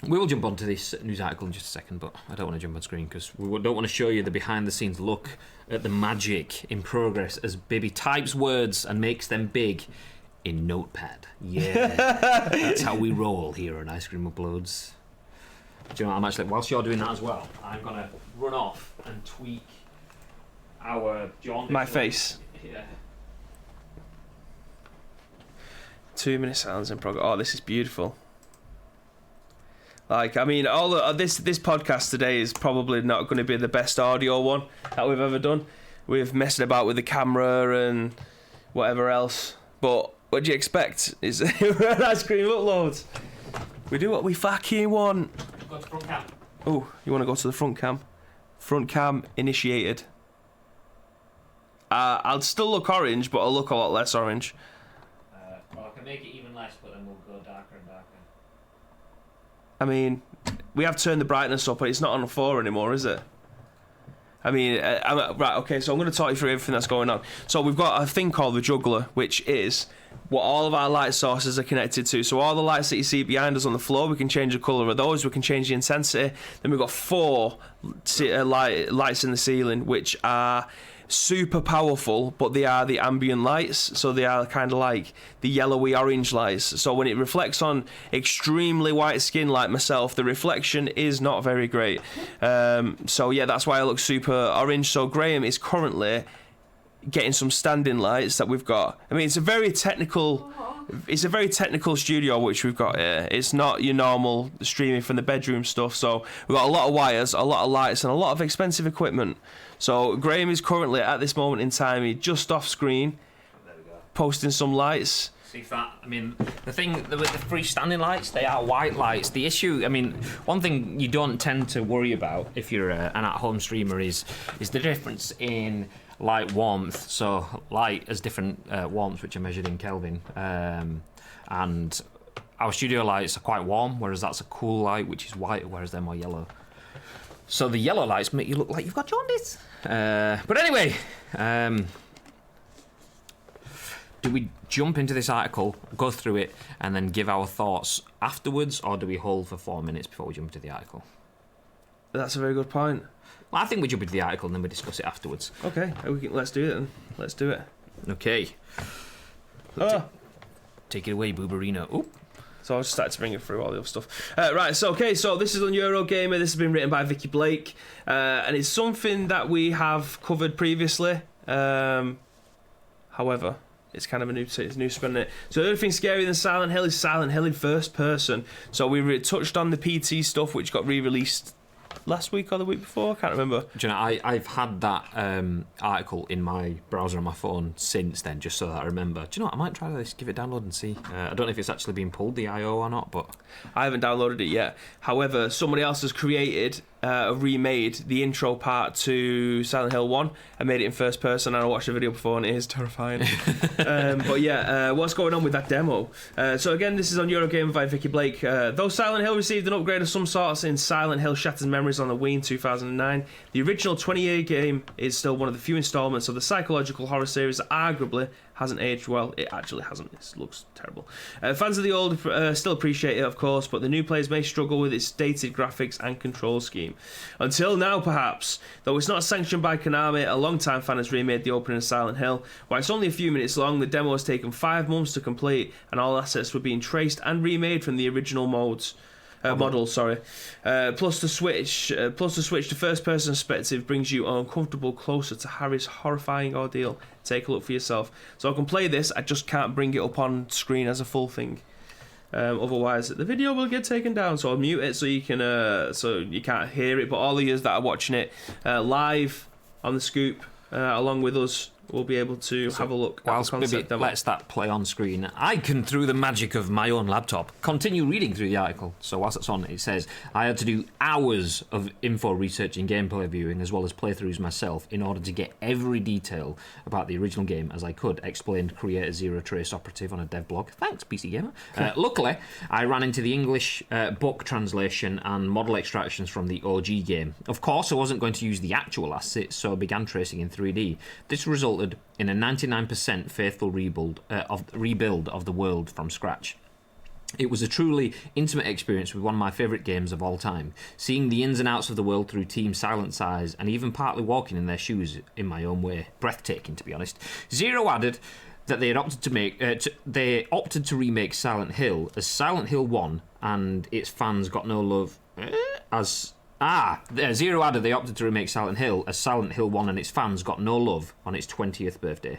We will jump onto this news article in just a second, but I don't want to jump on screen because we don't want to show you the behind-the-scenes look at the magic in progress as Bibby types words and makes them big in Notepad. Yeah, that's how we roll here on Ice Cream Uploads. Do you know what, I'm actually, whilst you're doing that as well, I'm going to run off and tweak our John. My face. Yeah. 2 minute silence in progress. Oh, this is beautiful. Like, I mean, all of this podcast today is probably not going to be the best audio one that we've ever done. We've messing about with the camera and whatever else. But what do you expect? Is we're on Ice Cream Uploads. We do what we fucking want. Go to front cam. Oh, you want to go to the front cam? Front cam initiated. I'll still look orange, but I'll look a lot less orange. Well, I can make it even less, but then we'll go darker and darker. I mean, we have turned the brightness up, but it's not on 4 anymore, is it? I mean, right, okay, so I'm going to talk you through everything that's going on. So we've got a thing called the juggler, which is what all of our light sources are connected to. So all the lights that you see behind us on the floor, we can change the colour of those, we can change the intensity. Then we've got 4 lights in the ceiling, which are super powerful, but they are the ambient lights, so they are kind of like the yellowy orange lights. So when it reflects on extremely white skin like myself, the reflection is not very great. So yeah, that's why I look super orange. So Graham is currently getting some standing lights that we've got. I mean, it's a very technical studio which we've got here. It's not your normal streaming from the bedroom stuff. So we've got a lot of wires, a lot of lights, and a lot of expensive equipment. So Graham is currently, at this moment in time, he's just off screen, posting some lights. See that? I mean, the thing with the freestanding lights, they are white lights. The issue, I mean, one thing you don't tend to worry about if you're an at-home streamer is the difference in light warmth. So light has different warmths, which are measured in Kelvin, and our studio lights are quite warm, whereas that's a cool light, which is white, whereas they're more yellow. So the yellow lights make you look like you've got jaundice. But anyway, do we jump into this article, go through it, and then give our thoughts afterwards, or do we hold for 4 minutes before we jump into the article? That's a very good point. Well, I think we jump into the article and then we discuss it afterwards. Okay, let's do it then. Let's do it. Okay. Take it away, Booberino. Oop. So I just started to bring it through all the other stuff. Right, so this is on Eurogamer. This has been written by Vikki Blake, and it's something that we have covered previously. However, it's kind of a new spin on it. So the other thing scarier than Silent Hill is Silent Hill in first person. So we touched on the PT stuff, which got re-released last week or the week before, I can't remember. Do you know, I've had that article in my browser on my phone since then, just so that I remember. Do you know what, I might try this, give it a download and see. I don't know if it's actually been pulled, the I.O. or not, but... I haven't downloaded it yet. However, somebody else has created remade the intro part to Silent Hill 1. I made it in first person, and I watched the video before, and it is terrifying. But yeah, what's going on with that demo? So again, this is on Eurogamer by Vikki Blake. Though Silent Hill received an upgrade of some sorts in Silent Hill Shattered Memories on the Wii in 2009, the original 20-year game is still one of the few installments of the psychological horror series that arguably hasn't aged well. It actually hasn't. It looks terrible. Fans of the old still appreciate it, of course, but the new players may struggle with its dated graphics and control scheme. Until now, perhaps. Though it's not sanctioned by Konami, a long-time fan has remade the opening of Silent Hill. While it's only a few minutes long, the demo has taken 5 months to complete, and all assets were being traced and remade from the original model. Plus the switch to first-person perspective brings you uncomfortable closer to Harry's horrifying ordeal. Take a look for yourself. So I can play this. I just can't bring it up on screen as a full thing. Otherwise, the video will get taken down. So I'll mute it so you can't hear it. But all of you that are watching it live on the Scoop, along with us, we'll be able to have a look at the concept demo. Lets that play on screen. I can, through the magic of my own laptop, continue reading through the article. So whilst it's on, it says, I had to do hours of info research and gameplay viewing, as well as playthroughs myself, in order to get every detail about the original game as I could, explained creator Zero Trace operative on a dev blog. Thanks, PC Gamer. Luckily, I ran into the English book translation and model extractions from the OG game. Of course, I wasn't going to use the actual assets, so I began tracing in 3D. This resulted in a 99% faithful rebuild of the world from scratch. It was a truly intimate experience with one of my favourite games of all time, seeing the ins and outs of the world through Team Silent's eyes and even partly walking in their shoes in my own way. Breathtaking, to be honest. Zero added that they opted to remake Silent Hill as Silent Hill 1, and its fans got no love Zero added they opted to remake Silent Hill as Silent Hill 1 and its fans got no love on its 20th birthday.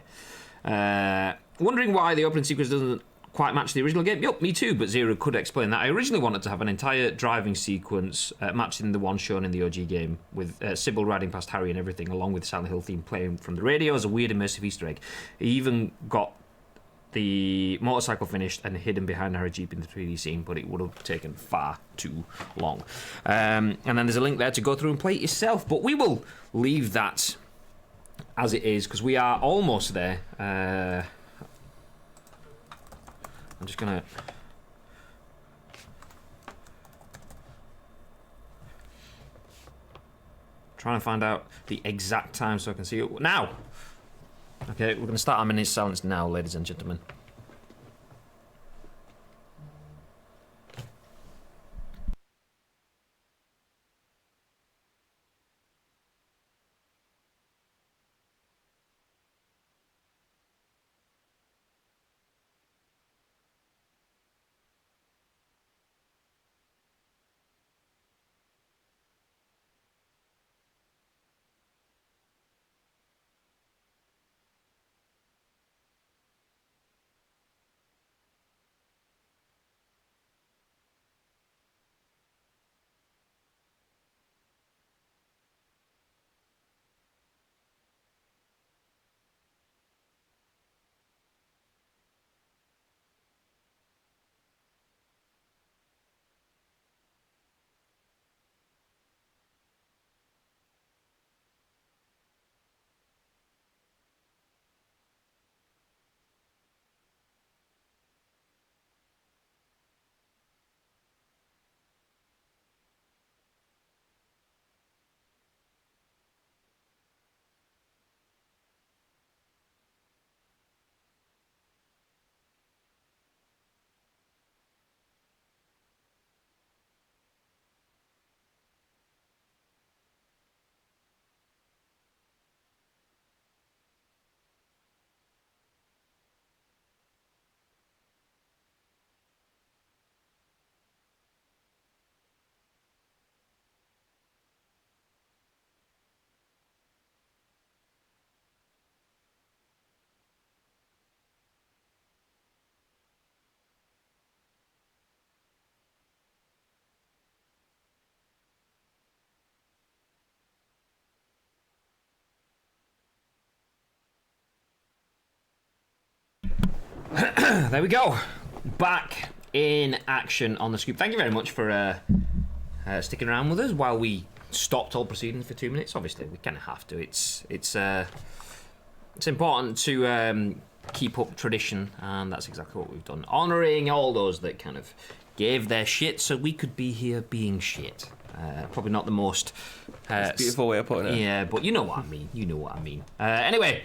Wondering why the opening sequence doesn't quite match the original game? Yup, me too, but Zero could explain that. I originally wanted to have an entire driving sequence matching the one shown in the OG game, with Sybil riding past Harry and everything, along with the Silent Hill theme playing from the radio as a weird immersive Easter egg. He even got the motorcycle finished and hidden behind Harry Jeep in the 3D scene, but it would have taken far too long. And then there's a link there to go through and play it yourself, but we will leave that as it is because we are almost there. I'm just gonna try and find out the exact time so I can see it now. Okay, we're going to start our minute silence now, ladies and gentlemen. There we go. Back in action on the Scoop. Thank you very much for sticking around with us while we stopped all proceedings for 2 minutes. Obviously, we kind of have to. It's important to keep up tradition, and that's exactly what we've done. Honouring all those that kind of gave their shit so we could be here being shit. Probably not the most... It's a beautiful way of putting it. Yeah, but you know what I mean. Anyway,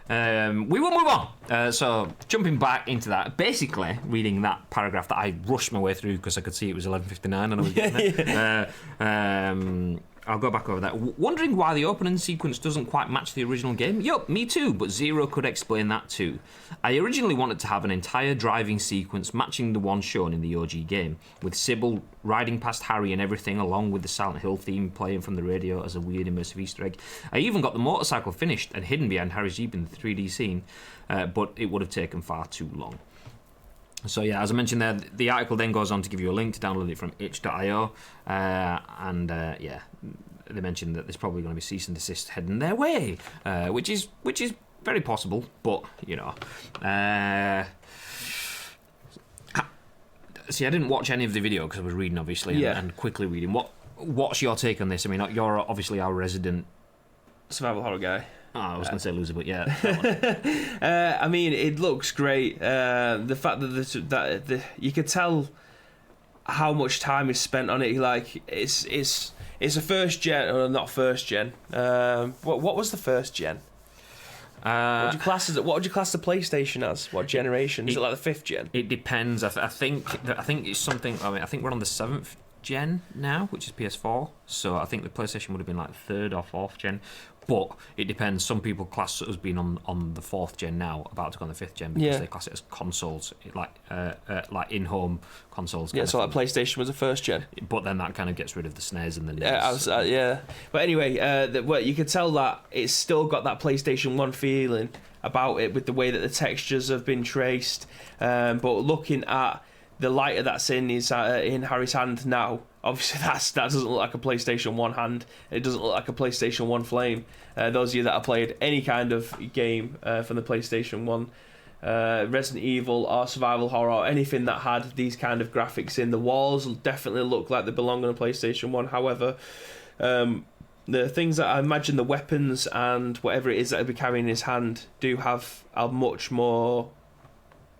we will move on. So, jumping back into that, basically reading that paragraph that I rushed my way through because I could see it was 11:59 and I was getting it. I'll go back over that. Wondering why the opening sequence doesn't quite match the original game? Yup, me too, but Zero could explain that too. I originally wanted to have an entire driving sequence matching the one shown in the OG game, with Sybil riding past Harry and everything, along with the Silent Hill theme playing from the radio as a weird immersive Easter egg. I even got the motorcycle finished and hidden behind Harry's Jeep in the 3D scene, but it would have taken far too long. So yeah, as I mentioned there, the article then goes on to give you a link to download it from itch.io, and yeah, they mentioned that there's probably going to be cease and desist heading their way, which is very possible, but you know. See, I didn't watch any of the video because I was reading, obviously, and quickly reading. What's your take on this? I mean, you're obviously our resident survival horror guy. Oh, I was going to say loser, but yeah. That one. I mean, it looks great. The fact that you could tell how much time is spent on it. Like it's a first gen, or not first gen. What was the first gen? What would you class the PlayStation as? What generation? Is it like the fifth gen? It depends. I think it's something. I mean, I think we're on the 7th gen now, which is PS4. So I think the PlayStation would have been like 3rd or 4th gen. But it depends. Some people class it as being on the 4th gen now, about to go on the 5th gen, because they class it as consoles, like in-home consoles. Yeah, so like PlayStation was a first gen. But then that kind of gets rid of the SNES and the NES. Yeah. But anyway, you could tell that it's still got that PlayStation 1 feeling about it, with the way that the textures have been traced. But looking at the lighter that's in Harry's hand now, obviously that doesn't look like a PlayStation 1 hand. It doesn't look like a PlayStation 1 flame. Those of you that have played any kind of game from the PlayStation 1, Resident Evil or survival horror or anything that had these kind of graphics in, the walls definitely look like they belong on a PlayStation 1. However, the things that I imagine, the weapons and whatever it is that he'll be carrying in his hand, do have a much more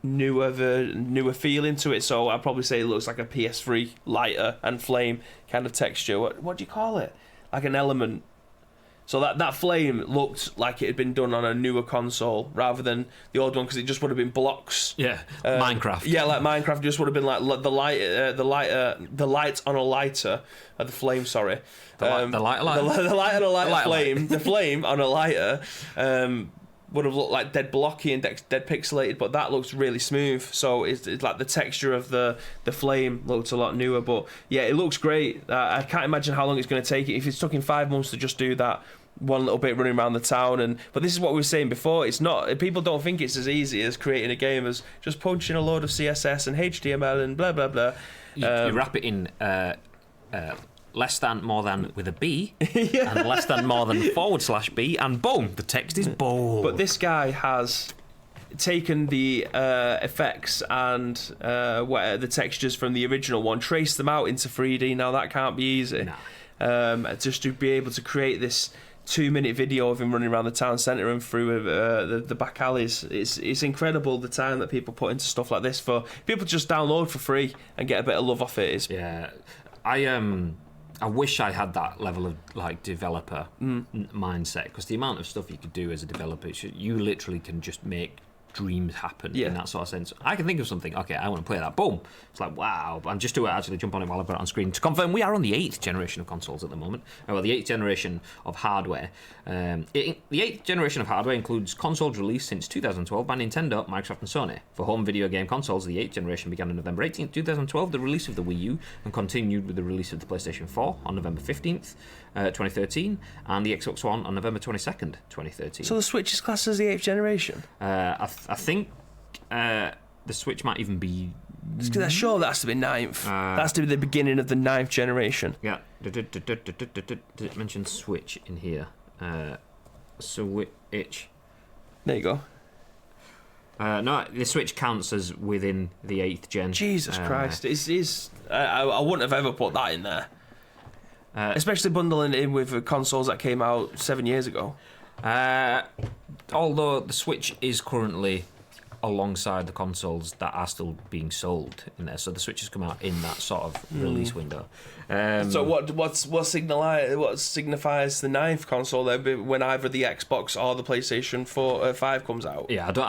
newer feeling to it. So I'd probably say it looks like a PS3 lighter and flame kind of texture. What do you call it? Like an element. So that flame looked like it had been done on a newer console rather than the old one, because it just would have been blocks. Yeah, Minecraft. Yeah, like Minecraft just would have been like the light on a lighter, the flame. Sorry, the light on a lighter flame. The flame on a lighter. Would have looked like dead blocky and dead pixelated, but that looks really smooth. So it's like the texture of the flame looks a lot newer. But yeah, it looks great. I can't imagine how long it's going to take. If it's taking 5 months to just do that one little bit running around the town, but this is what we were saying before. It's not. People don't think it's as easy as creating a game as just punching a load of CSS and HTML and blah blah blah. You wrap it in. Less than, more than with a B, and less than, more than /B, and boom, the text is bold. But this guy has taken the effects and the textures from the original one, traced them out into 3D. Now that can't be easy. No. Just to be able to create this 2-minute video of him running around the town centre and through the back alleys. It's incredible the time that people put into stuff like this for people to just download for free and get a bit of love off it. Yeah, I wish I had that level of like developer mindset, because the amount of stuff you could do as a developer, you literally can just make dreams happen in that sort of sense. I can think of something, okay, I want to play that, boom, it's like wow. And just to actually jump on it while I've got it on screen to confirm, we are on the 8th generation of consoles at the moment. Well, the 8th generation of hardware. The 8th generation of hardware includes consoles released since 2012 by Nintendo, Microsoft and Sony. For home video game consoles, the 8th generation began on November 18th, 2012, the release of the Wii U, and continued with the release of the PlayStation 4 on November 15th, 2013, and the Xbox One on November 22nd, 2013. So the Switch is classed as the 8th generation? I think the Switch might even be... Sure, that has to be 9th. That has to be the beginning of the 9th generation. Yeah. Did it mention Switch in here? Switch. There you go. No, the Switch counts as within the 8th gen. Jesus Christ. I wouldn't have ever put that in there. Especially bundling it in with consoles that came out 7 years ago. Although the Switch is currently alongside the consoles that are still being sold in there, so the Switch has come out in that sort of release window. So what signifies the ninth console there when either the Xbox or the PlayStation 5 comes out? Yeah, I don't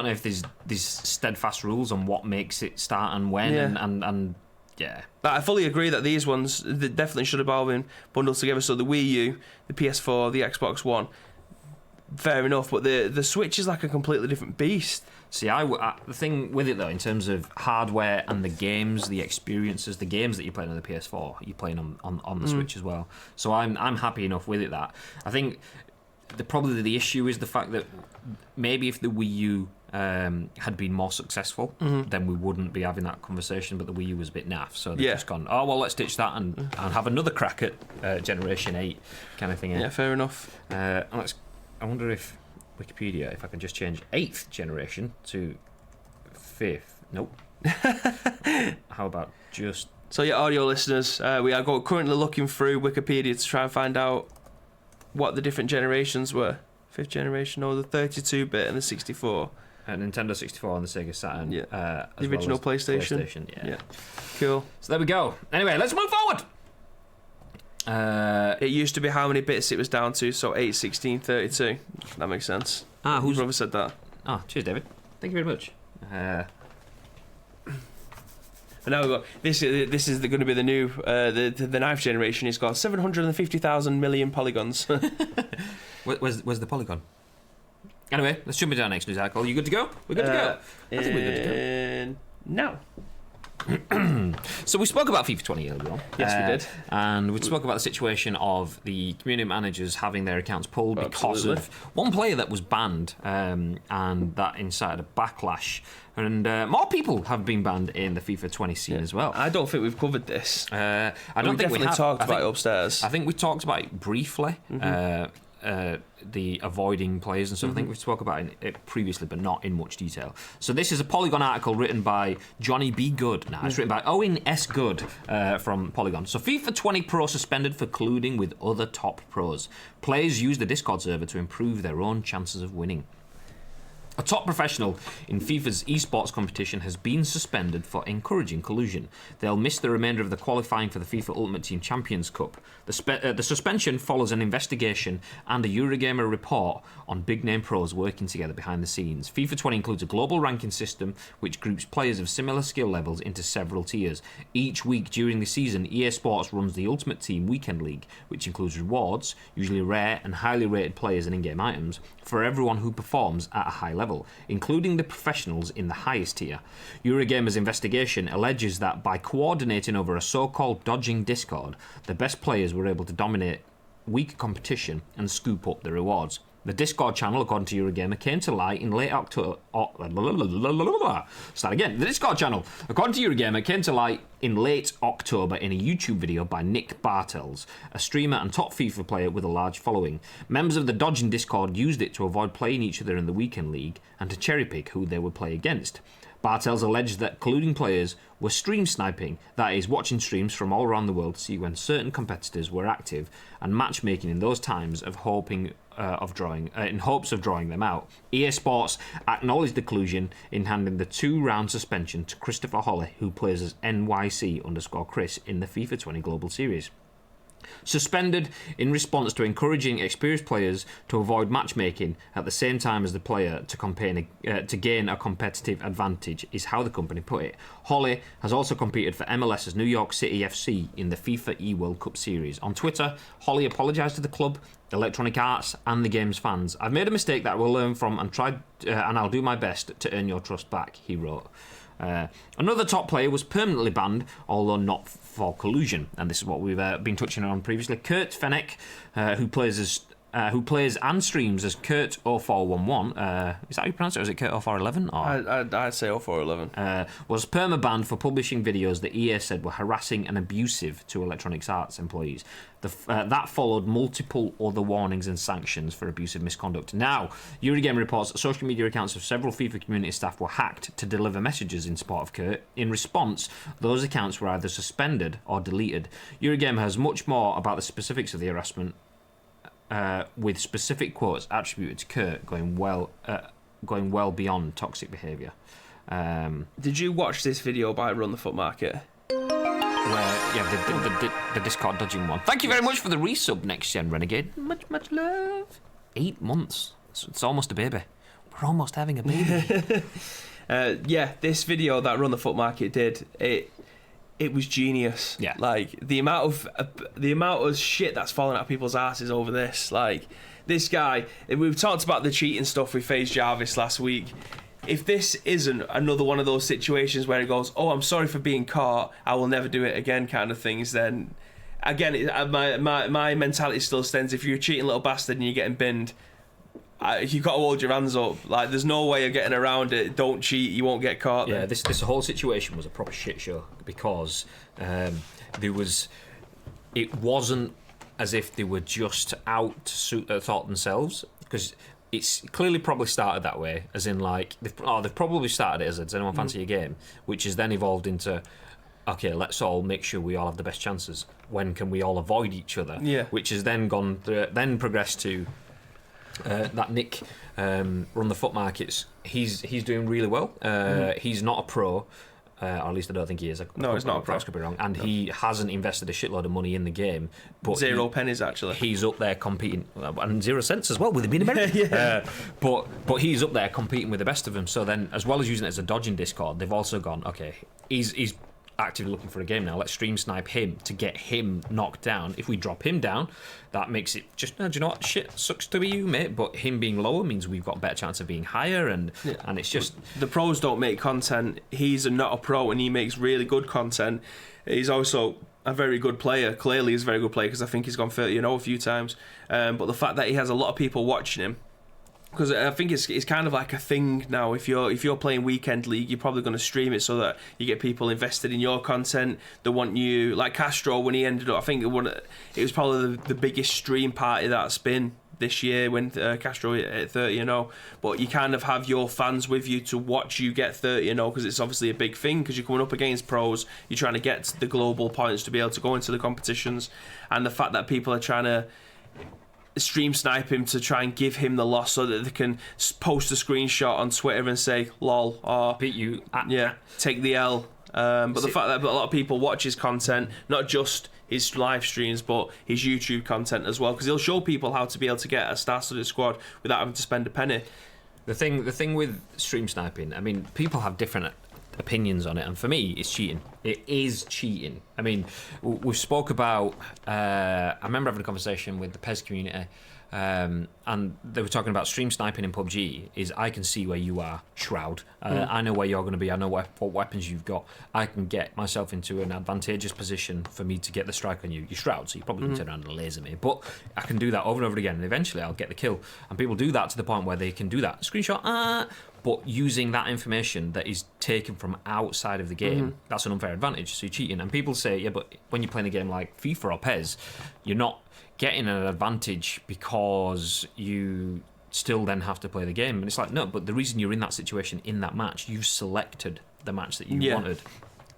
know if there's steadfast rules on what makes it start and when, and yeah. But I fully agree that these ones definitely should have all been bundled together. So the Wii U, the PS4, the Xbox One, fair enough. But the Switch is like a completely different beast. See, the thing with it though, in terms of hardware and the games, the experiences, the games that you're playing on the PS4, you're playing on the Switch as well. So I'm happy enough with it that I think probably the issue is the fact that maybe if the Wii U had been more successful, then we wouldn't be having that conversation. But the Wii U was a bit naff, so they've just gone, oh well, let's ditch that and have another crack at Generation 8 kind of thing. Yeah, fair enough. I wonder if Wikipedia, if I can just change 8th generation to 5th. Nope. How about just... So yeah, audio listeners, we are currently looking through Wikipedia to try and find out what the different generations were. 5th generation, or the 32-bit and the 64. Nintendo 64 and the Sega Saturn. Yeah. The original PlayStation. Yeah. Cool. So there we go. Anyway, let's move forward. It used to be how many bits it was down to, so 8, 16, 32. That makes sense. Whose brother said that? Cheers, David. Thank you very much. And now we've got this is going to be the new the ninth generation. It's got 750,000 million polygons. Where's the polygon? Anyway, let's jump into our next news article. You good to go? We're good to go. I think we're good to go. No. So we spoke about FIFA 20 earlier on. Yes, we did. And we spoke about the situation of the community managers having their accounts pulled because of one player that was banned, and that incited a backlash. And more people have been banned in the FIFA 20 scene as well. I don't think we've covered this. I don't think we have. Talked about it upstairs. I think we talked about it briefly. The avoiding players and stuff. I think we've spoken about it previously, but not in much detail. So this is a Polygon article written by Johnny B. Good. Now, it's written by Owen S. Good from Polygon. So FIFA 20 Pro suspended for colluding with other top pros. Players use the Discord server to improve their own chances of winning. A top professional in FIFA's esports competition has been suspended for encouraging collusion. They'll miss the remainder of the qualifying for the FIFA Ultimate Team Champions Cup. The suspension follows an investigation and a Eurogamer report on big-name pros working together behind the scenes. FIFA 20 includes a global ranking system which groups players of similar skill levels into several tiers. Each week during the season, EA Sports runs the Ultimate Team Weekend League, which includes rewards, usually rare and highly rated players and in-game items, for everyone who performs at a high level, including the professionals in the highest tier. Eurogamer's investigation alleges that by coordinating over a so-called dodging Discord, the best players were able to dominate weak competition and scoop up the rewards. The Discord channel, according to Eurogamer, came to light in late October. Start again. The Discord channel, according to Eurogamer, came to light in late October in a YouTube video by Nick Bartels, a streamer and top FIFA player with a large following. Members of the Dodging Discord used it to avoid playing each other in the Weekend League and to cherry-pick who they would play against. Bartels alleged that colluding players were stream sniping, that is, watching streams from all around the world to see when certain competitors were active, and matchmaking in those times in hopes of drawing them out. EA Sports acknowledged the collusion in handing the 2-round suspension to Christopher Holly, who plays as NYC_Chris in the FIFA 20 Global Series. Suspended in response to encouraging experienced players to avoid matchmaking at the same time as the player to gain a competitive advantage is how the company put it. Holly has also competed for MLS's New York City FC in the FIFA E-World Cup Series. On Twitter, Holly apologised to the club, Electronic Arts and the game's fans. "I've made a mistake that I will learn from and I'll do my best to earn your trust back," he wrote. Another top player was permanently banned, although not for collusion, and this is what we've been touching on previously. Kurt Fenech, who plays as who plays and streams as Kurt0411, is that how you pronounce it, or is it Kurt0411? I'd say 0411. Was permabanned for publishing videos that EA said were harassing and abusive to Electronic Arts employees. That followed multiple other warnings and sanctions for abusive misconduct. Now, Eurogamer reports that social media accounts of several FIFA community staff were hacked to deliver messages in support of Kurt. In response, those accounts were either suspended or deleted. Eurogamer has much more about the specifics of the harassment, with specific quotes attributed to Kurt going well beyond toxic behaviour. Did you watch this video by Run the Foot Market? The Discord dodging one. Thank you very much for the resub, Next Gen Renegade. Much love. 8 months. It's almost a baby. We're almost having a baby. This video that Run the Foot Market did, it was genius. Yeah. Like the amount of shit that's falling out of people's asses over this. Like this guy, we've talked about the cheating stuff with FaZe Jarvis last week. If this isn't another one of those situations where he goes, "Oh, I'm sorry for being caught, I will never do it again," kind of things, then again, my mentality still stands. If you're a cheating little bastard and you're getting binned, you've got to hold your hands up. Like, there's no way of getting around it. Don't cheat, you won't get caught. Yeah, this whole situation was a proper shit show because it wasn't as if they were just out to suit their thought themselves, because it's clearly probably started that way, as in like they've probably started it as does anyone fancy a game, which has then evolved into, okay, let's all make sure we all have the best chances. When can we all avoid each other? Yeah. Which has then then progressed to that Nick Run the Foot Markets. He's doing really well. He's not a pro. Or at least I don't think he is. No, he's not a pro. I could be wrong. And he hasn't invested a shitload of money in the game. But 0 pennies, actually. He's up there competing, and 0 cents as well, with him being American. Yeah. But he's up there competing with the best of them. So then, as well as using it as a dodge in Discord, they've also gone, okay, he's actively looking for a game now. Let's stream snipe him to get him knocked down. If we drop him down, that makes it just, do you know what? Shit sucks to be you, mate. But him being lower means we've got a better chance of being higher, and it's just the pros don't make content. He's not a pro, and he makes really good content. He's also a very good player. Clearly, he's a very good player because I think he's gone 30-0 a few times. But the fact that he has a lot of people watching him. Because I think it's kind of like a thing now. If you're playing Weekend League, you're probably going to stream it so that you get people invested in your content. They want you, like Castro when he ended up. I think it was probably the biggest stream party that's been this year when Castro hit 30-0. But you kind of have your fans with you to watch you get 30-0 because it's obviously a big thing because you're coming up against pros. You're trying to get the global points to be able to go into the competitions, and the fact that people are trying to stream snipe him to try and give him the loss so that they can post a screenshot on Twitter and say lol, or beat you take the L. But the fact that a lot of people watch his content, not just his live streams but his YouTube content as well, because he'll show people how to be able to get a star-studded squad without having to spend a penny. The thing with stream sniping, I mean, people have different opinions on it, and for me it's cheating. It is cheating. I mean, we spoke about I remember having a conversation with the PES community, and they were talking about stream sniping in PUBG is I can see where you are, Shroud. I know where you're going to be. I know what weapons you've got. I can get myself into an advantageous position for me to get the strike on you. You're Shroud, so you probably can turn around and laser me, but I can do that over and over again, and eventually I'll get the kill. And people do that to the point where they can do that screenshot, but using that information that is taken from outside of the game, that's an unfair advantage, so you're cheating. And people say, yeah, but when you're playing a game like FIFA or PES, you're not getting an advantage because you still then have to play the game. And it's like, no, but the reason you're in that situation in that match, you selected the match that you wanted,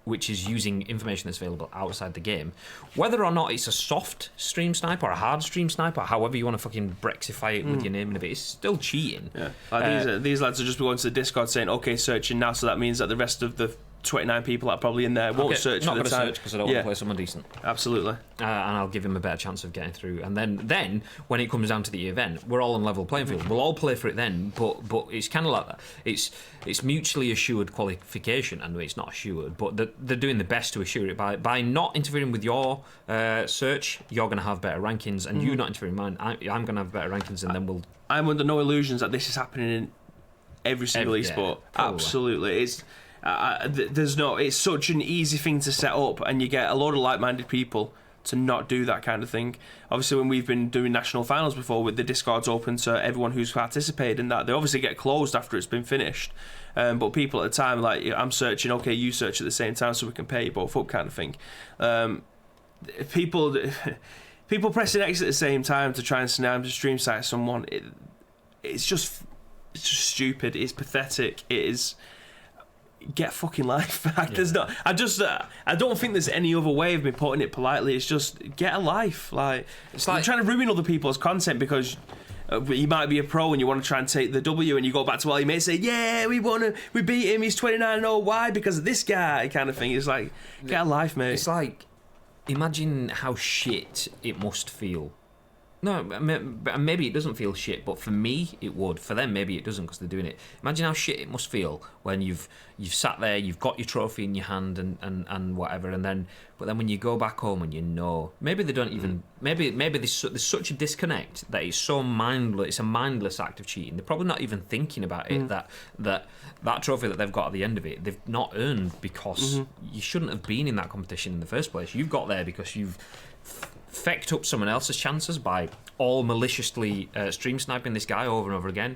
which is using information that's available outside the game. Whether or not it's a soft stream snipe or a hard stream snipe or however you want to fucking Brexify it with your name in a bit, it's still cheating. Yeah. Like these lads are just going to the Discord saying, okay, searching now, so that means that the rest of the 29 people that are probably in there won't search for the time. Not going to search because I don't want to play someone decent. Absolutely. And I'll give him a better chance of getting through. And then when it comes down to the event, we're all on level playing field. We'll all play for it then, but it's kind of like that. It's mutually assured qualification, and it's not assured, but they're doing the best to assure it by not interfering with your search. You're going to have better rankings, and you not interfering in mine. I'm going to have better rankings, and then we'll. I'm under no illusions that this is happening in every single esport. Absolutely, it's. It's such an easy thing to set up, and you get a lot of like-minded people to not do that kind of thing. Obviously, when we've been doing national finals before, with the Discords open to everyone who's participated in that, they obviously get closed after it's been finished. But people at the time, like, I'm searching, okay, you search at the same time so we can pair you both up, kind of thing. People pressing X at the same time to try and snap to stream sight someone, it's just stupid. It's pathetic. It is. Get fucking life back. There's not. I don't think there's any other way of me putting it politely. It's just get a life. Like, it's like trying to ruin other people's content because you might be a pro and you want to try and take the W, and you go back to all your mates and say, yeah, we beat him. He's 29-0. Why? Because of this guy, kind of thing. It's like, get a life, mate. It's like, imagine how shit it must feel. No, maybe it doesn't feel shit, but for me it would. For them, maybe it doesn't because they're doing it. Imagine how shit it must feel when you've sat there, you've got your trophy in your hand and whatever, but then when you go back home and you know, maybe they don't even, maybe there's such a disconnect that it's so mindless. It's a mindless act of cheating. They're probably not even thinking about it. That trophy that they've got at the end of it, they've not earned because you shouldn't have been in that competition in the first place. You've got there because you've fecked up someone else's chances by all maliciously stream sniping this guy over and over again,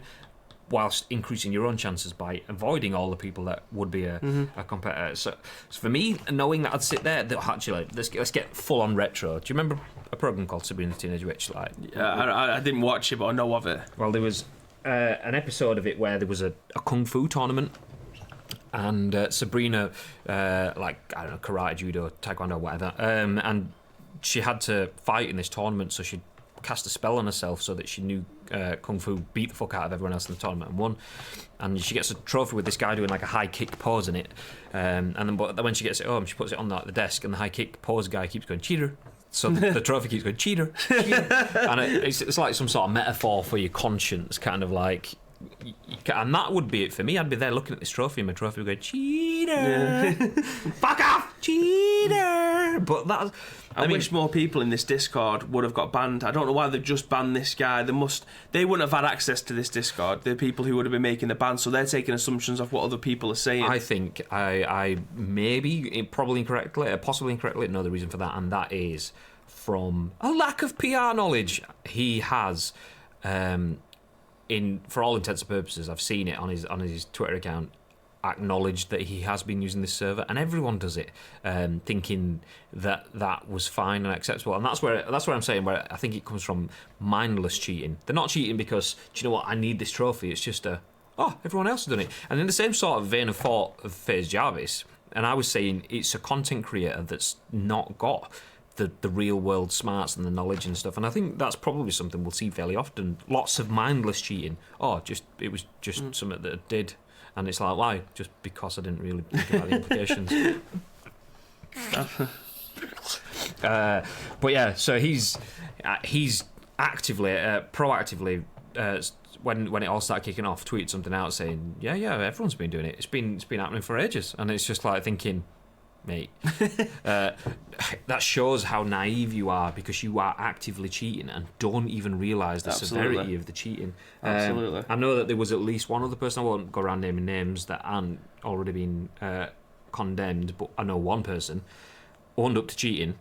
whilst increasing your own chances by avoiding all the people that would be a competitor. So for me, knowing that I'd sit there, actually, let's get full on retro. Do you remember a program called Sabrina the Teenage Witch? Like, I didn't watch it, but I know of it. Well, there was an episode of it where there was a kung fu tournament. And Sabrina, like, I don't know, karate, judo, taekwondo, whatever, and she had to fight in this tournament, so she cast a spell on herself so that she knew kung fu, beat the fuck out of everyone else in the tournament and won. And she gets a trophy with this guy doing like a high kick pose in it. And then when she gets it home, she puts it on the desk, and the high kick pose guy keeps going, cheater. So the trophy keeps going, cheater, cheater. And it's like some sort of metaphor for your conscience, kind of like. And that would be it for me. I'd be there looking at this trophy, and my trophy would go, cheater, fuck off, cheater. But that's. I wish more people in this Discord would have got banned. I don't know why they've just banned this guy. They wouldn't have had access to this Discord. The people who would have been making the ban, so they're taking assumptions of what other people are saying. I think I maybe, probably incorrectly, possibly incorrectly, know the reason for that, and that is from a lack of PR knowledge. He has, for all intents and purposes, I've seen it on his Twitter account, acknowledged that he has been using this server, and everyone does it, thinking that was fine and acceptable. And that's where I'm saying, where I think it comes from, mindless cheating. They're not cheating because, do you know what, I need this trophy. It's just everyone else has done it. And in the same sort of vein of thought of FaZe Jarvis, and I was saying it's a content creator that's not got the real world smarts and the knowledge and stuff, and I think that's probably something we'll see fairly often. Lots of mindless cheating. It was just something that I did. And it's like, why? Just because I didn't really think about the implications. But yeah, so he's actively, proactively, when it all started kicking off, tweeted something out saying, yeah, everyone's been doing it. It's been happening for ages, and it's just like thinking, mate, that shows how naive you are, because you are actively cheating and don't even realise the severity of the cheating. Absolutely. I know that there was at least one other person, I won't go around naming names, that aren't already been condemned, but I know one person owned up to cheating,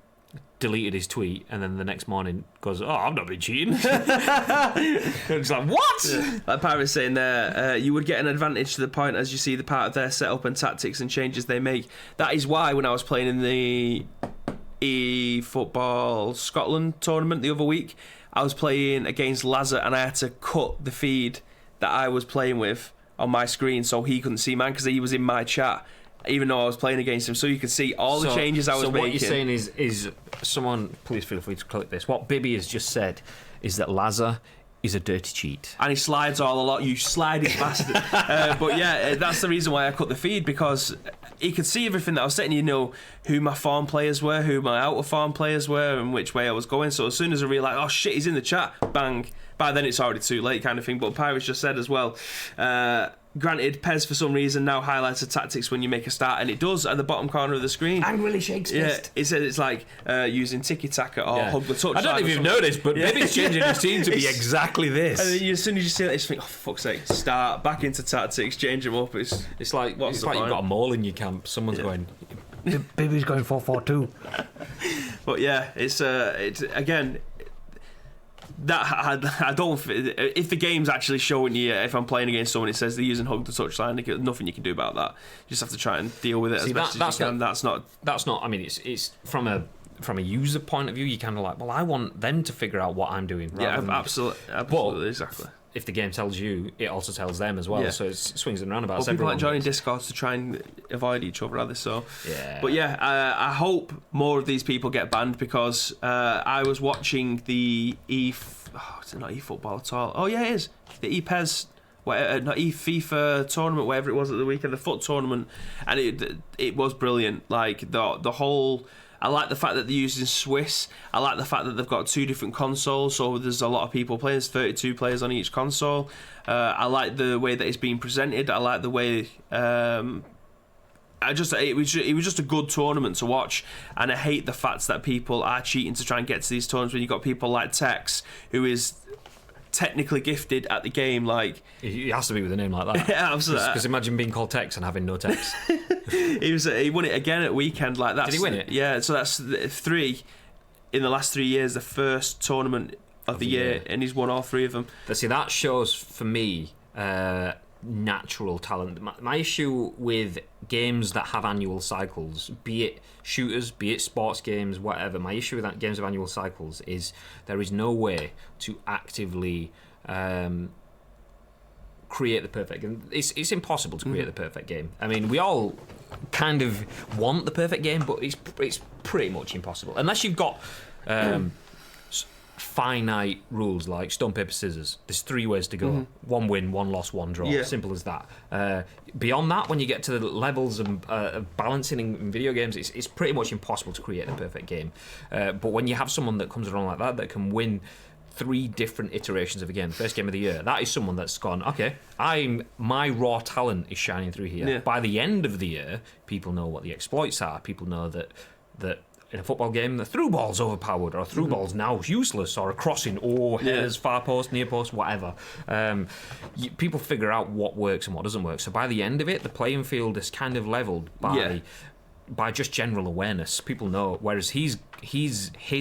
deleted his tweet, and then the next morning goes, I've not been cheating. It's like, what? Yeah. Like Pirate's saying there, you would get an advantage to the point as you see the part of their setup and tactics and changes they make. That is why when I was playing in the eFootball Scotland tournament the other week, I was playing against Lazar, and I had to cut the feed that I was playing with on my screen so he couldn't see mine, because he was in my chat, even though I was playing against him, so you could see all the changes I was making. So what you're saying is someone, please feel free to click this, what Bibby has just said is that Lazar is a dirty cheat. And he slides all a lot. You slidey bastard. But yeah, that's the reason why I cut the feed, because he could see everything that I was setting. You know who my farm players were, who my out of farm players were, and which way I was going. So as soon as I realised, oh shit, he's in the chat, bang. By then it's already too late, kind of thing. But Pirates just said as well, granted, Pez for some reason now highlights the tactics when you make a start, and it does at the bottom corner of the screen. Angrily shakes fist. It says it's like using tiki-taka or hug the touchline. I don't know if you've noticed, but maybe it's changing his team to be exactly this. And then as soon as you see that, you just think, oh, for fuck's sake, start, back into tactics, change them up. It's like you've got a mole in your camp. Someone's going, Baby's going 4-4-2. But yeah, it's again. That I don't. If the game's actually showing you, if I'm playing against someone, it says they're using hug to touchline. There's nothing you can do about that. You just have to try and deal with it as best as you can. That's not. I mean, it's from a user point of view. You kind of like, well, I want them to figure out what I'm doing. Absolutely, exactly. If the game tells you, it also tells them as well. Yeah. So it swings and roundabouts. Well, people aren't joining Discords to try and avoid each other, are they? So, yeah. But yeah, I hope more of these people get banned because I was watching the it's not eFootball at all. Oh yeah, it is the ePES. Not FIFA tournament, whatever it was at the weekend, the foot tournament, and it was brilliant. Like the whole. I like the fact that they're using Swiss. I like the fact that they've got 2 different consoles, so there's a lot of people playing. There's 32 players on each console. I like the way that it's being presented. I like the way. It was just a good tournament to watch, and I hate the fact that people are cheating to try and get to these tournaments when you've got people like Tex, who is technically gifted at the game. Like he has to be with a name like that. Yeah, absolutely. Because imagine being called Tex and having no Tex. He won it again at weekend. Like Did he win it? Yeah. So that's 3 in the last 3 years. The first tournament of the year, and he's won all 3 of them. See, that shows for me natural talent. My issue with games that have annual cycles, be it shooters, be it sports games, whatever, my issue with that games of annual cycles is there is no way to actively create the perfect game. It's impossible to create the perfect game. I mean, we all kind of want the perfect game, but it's pretty much impossible unless you've got finite rules like stone, paper, scissors. There's 3 ways to go. 1 win, 1 loss, 1 draw. Yeah. Simple as that. Beyond that, when you get to the levels of balancing in video games, it's pretty much impossible to create the perfect game. But when you have someone that comes around like that can win 3 different iterations of a game, first game of the year, that is someone that's gone, okay, my raw talent is shining through here. Yeah. By the end of the year, people know what the exploits are. People know that in a football game, the through ball's overpowered, or a through ball's now useless, or a crossing, or headers, far post, near post, whatever. People figure out what works and what doesn't work. So by the end of it, the playing field is kind of leveled by just general awareness. People know, whereas his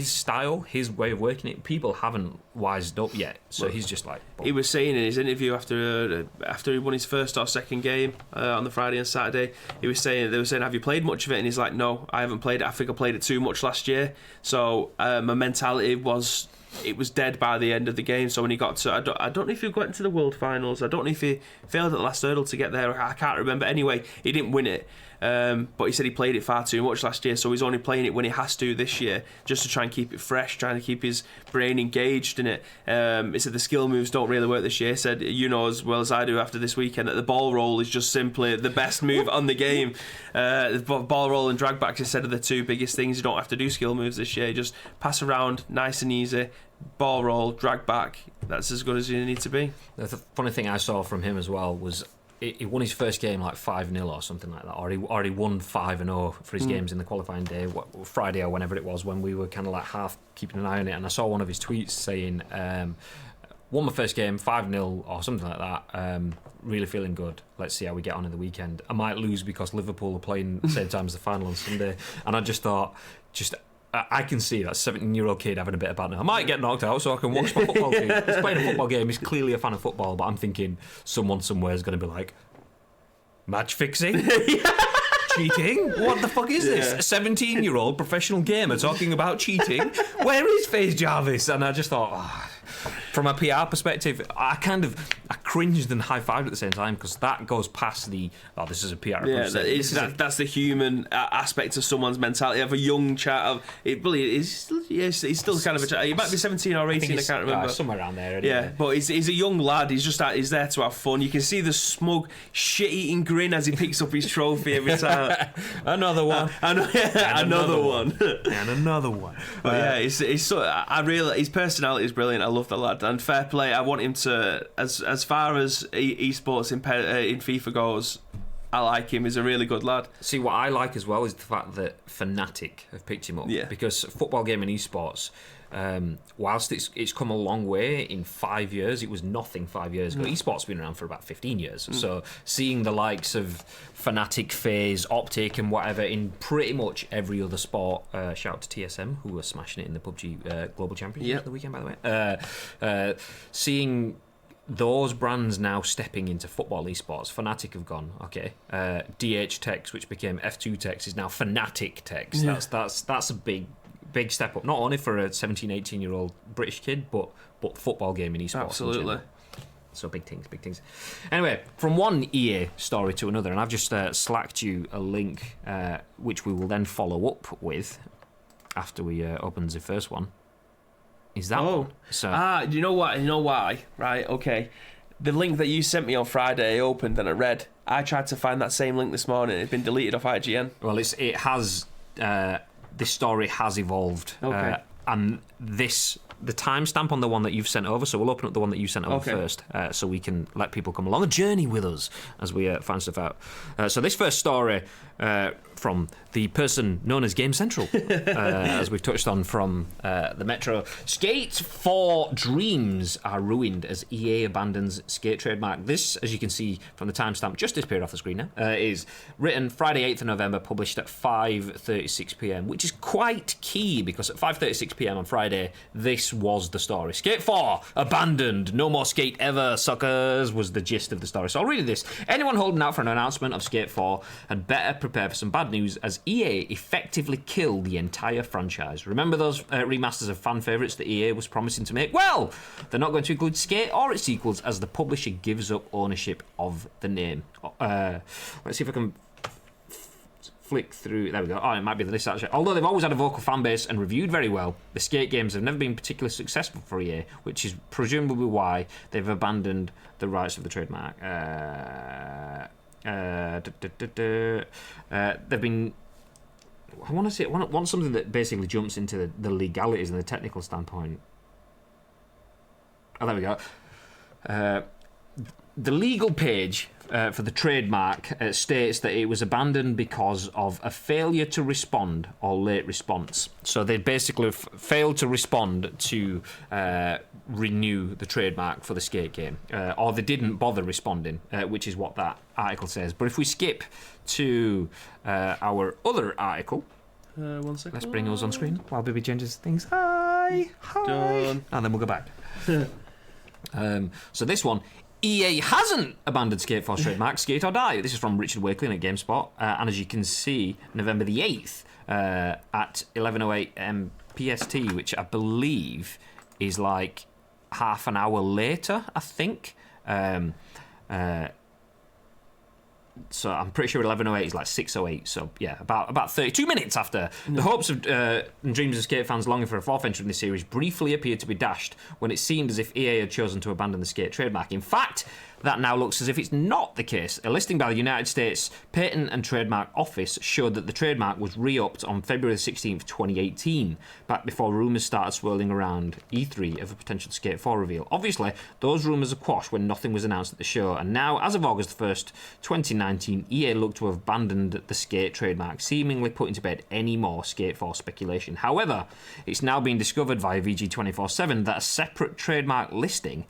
style, his way of working it, people haven't wised up yet. So he's just like... He was saying in his interview after he won his first or second game on the Friday and Saturday, they were saying, have you played much of it? And he's like, no, I haven't played it. I think I played it too much last year. So my mentality was... It was dead by the end of the game. So when he got to, I don't know if he got into the World Finals. I don't know if he failed at the last hurdle to get there. I can't remember. Anyway, he didn't win it. But he said he played it far too much last year, so he's only playing it when he has to this year, just to try and keep it fresh, trying to keep his brain engaged in it. He said the skill moves don't really work this year. He said, you know as well as I do after this weekend, that the ball roll is just simply the best move on the game. The ball roll and drag backs instead of the 2 biggest things. You don't have to do skill moves this year. Just pass around, nice and easy. Ball roll, drag back. That's as good as you need to be. The funny thing I saw from him as well was he won his first game like 5-0 or something like that, or he won 5-0 for his games in the qualifying day, Friday or whenever it was, when we were kind of like half keeping an eye on it. And I saw one of his tweets saying, won my first game 5-0 or something like that. Really feeling good. Let's see how we get on in the weekend. I might lose because Liverpool are playing at the same time as the final on Sunday. And I just thought, I can see that 17-year-old kid having a bit of banter. I might get knocked out so I can watch my football team. He's playing a football game. He's clearly a fan of football, but I'm thinking someone somewhere is going to be like, match fixing? Cheating? What the fuck is this? A 17-year-old professional gamer talking about cheating? Where is FaZe Jarvis? And I just thought... From a PR perspective, I cringed and high-fived at the same time, because that goes past this is a PR approach. That's the human aspect of someone's mentality. Of a young child, he's still kind of a child. He might be 17 or 18, I can't remember. Somewhere around there. Anyway. Yeah, but he's a young lad. He's there to have fun. You can see the smug, shit-eating grin as he picks up his trophy every time. Another one. Another one. And another one. But his personality is brilliant. I love the lad. And fair play. I want him to, as far as esports in FIFA goes, I like him. He's a really good lad. See, what I like as well is the fact that Fnatic have picked him up. Yeah. Because football gaming esports, whilst it's come a long way in 5 years, it was nothing 5 years ago. Esports been around for about 15 years. So seeing the likes of Fnatic, FaZe, Optic and whatever in pretty much every other sport, shout out to TSM who were smashing it in the PUBG Global Championship the weekend, by the way. Seeing those brands now stepping into football esports, Fnatic have gone, okay. DH Techs, which became F2 Techs, is now Fnatic Techs. Yeah. That's a big step up, not only for a 17, 18-year-old British kid, but football gaming esports. Absolutely. So big things. Anyway, from one EA story to another, and I've just slacked you a link, which we will then follow up with after we open the first one. Is that one? So, you know what? You know why? Right, okay. The link that you sent me on Friday, I opened and I read. I tried to find that same link this morning. It's been deleted off IGN. Well, it has... this story has evolved. Okay. And the timestamp on the one that you've sent over, so we'll open up the one that you sent over first, so we can let people come along a journey with us as we find stuff out. So this first story from the person known as GameCentral, as we've touched on from the Metro. Skate 4 dreams are ruined as EA abandons Skate trademark. This, as you can see from the timestamp, just disappeared off the screen now, is written Friday 8th of November, published at 5:36pm, which is quite key because at 5:36pm on Friday, this was the story. Skate 4 abandoned, no more skate ever, suckers, was the gist of the story. So I'll read this. Anyone holding out for an announcement of Skate 4 had better prepare for some bad news, as EA effectively killed the entire franchise. Remember those remasters of fan favourites that EA was promising to make? Well, they're not going to include Skate or its sequels, as the publisher gives up ownership of the name. Let's see if I can flick through. There we go. Oh, it might be the list actually. Although they've always had a vocal fan base and reviewed very well, the Skate games have never been particularly successful for EA, which is presumably why they've abandoned the rights of the trademark. They've been... I want something that basically jumps into the legalities and the technical standpoint. Oh, there we go. The legal page for the trademark states that it was abandoned because of a failure to respond or late response. So they basically failed to respond to renew the trademark for the Skate game, or they didn't bother responding, which is what that article says. But if we skip to our other article, 1 second. Let's bring us on screen while Bibby changes things. Hi. Done. And then we'll go back. So this one, EA hasn't abandoned Skate 4's trademark, Skate or Die. This is from Richard Wakelin at GameSpot. And as you can see, November the 8th at 11:08 PST, which I believe is like half an hour later, I think. So I'm pretty sure 11:08 is like 6:08. So yeah, about 32 minutes after. The hopes of and dreams of Skate fans longing for a fourth entry in this series briefly appeared to be dashed when it seemed as if EA had chosen to abandon the Skate trademark. In fact, that now looks as if it's not the case. A listing by the United States Patent and Trademark Office showed that the trademark was re-upped on February 16th, 2018, back before rumours started swirling around E3 of a potential Skate 4 reveal. Obviously, those rumours are quashed when nothing was announced at the show, and now, as of August 1st, 2019, EA looked to have abandoned the Skate trademark, seemingly putting to bed any more Skate 4 speculation. However, it's now been discovered via VG247 that a separate trademark listing,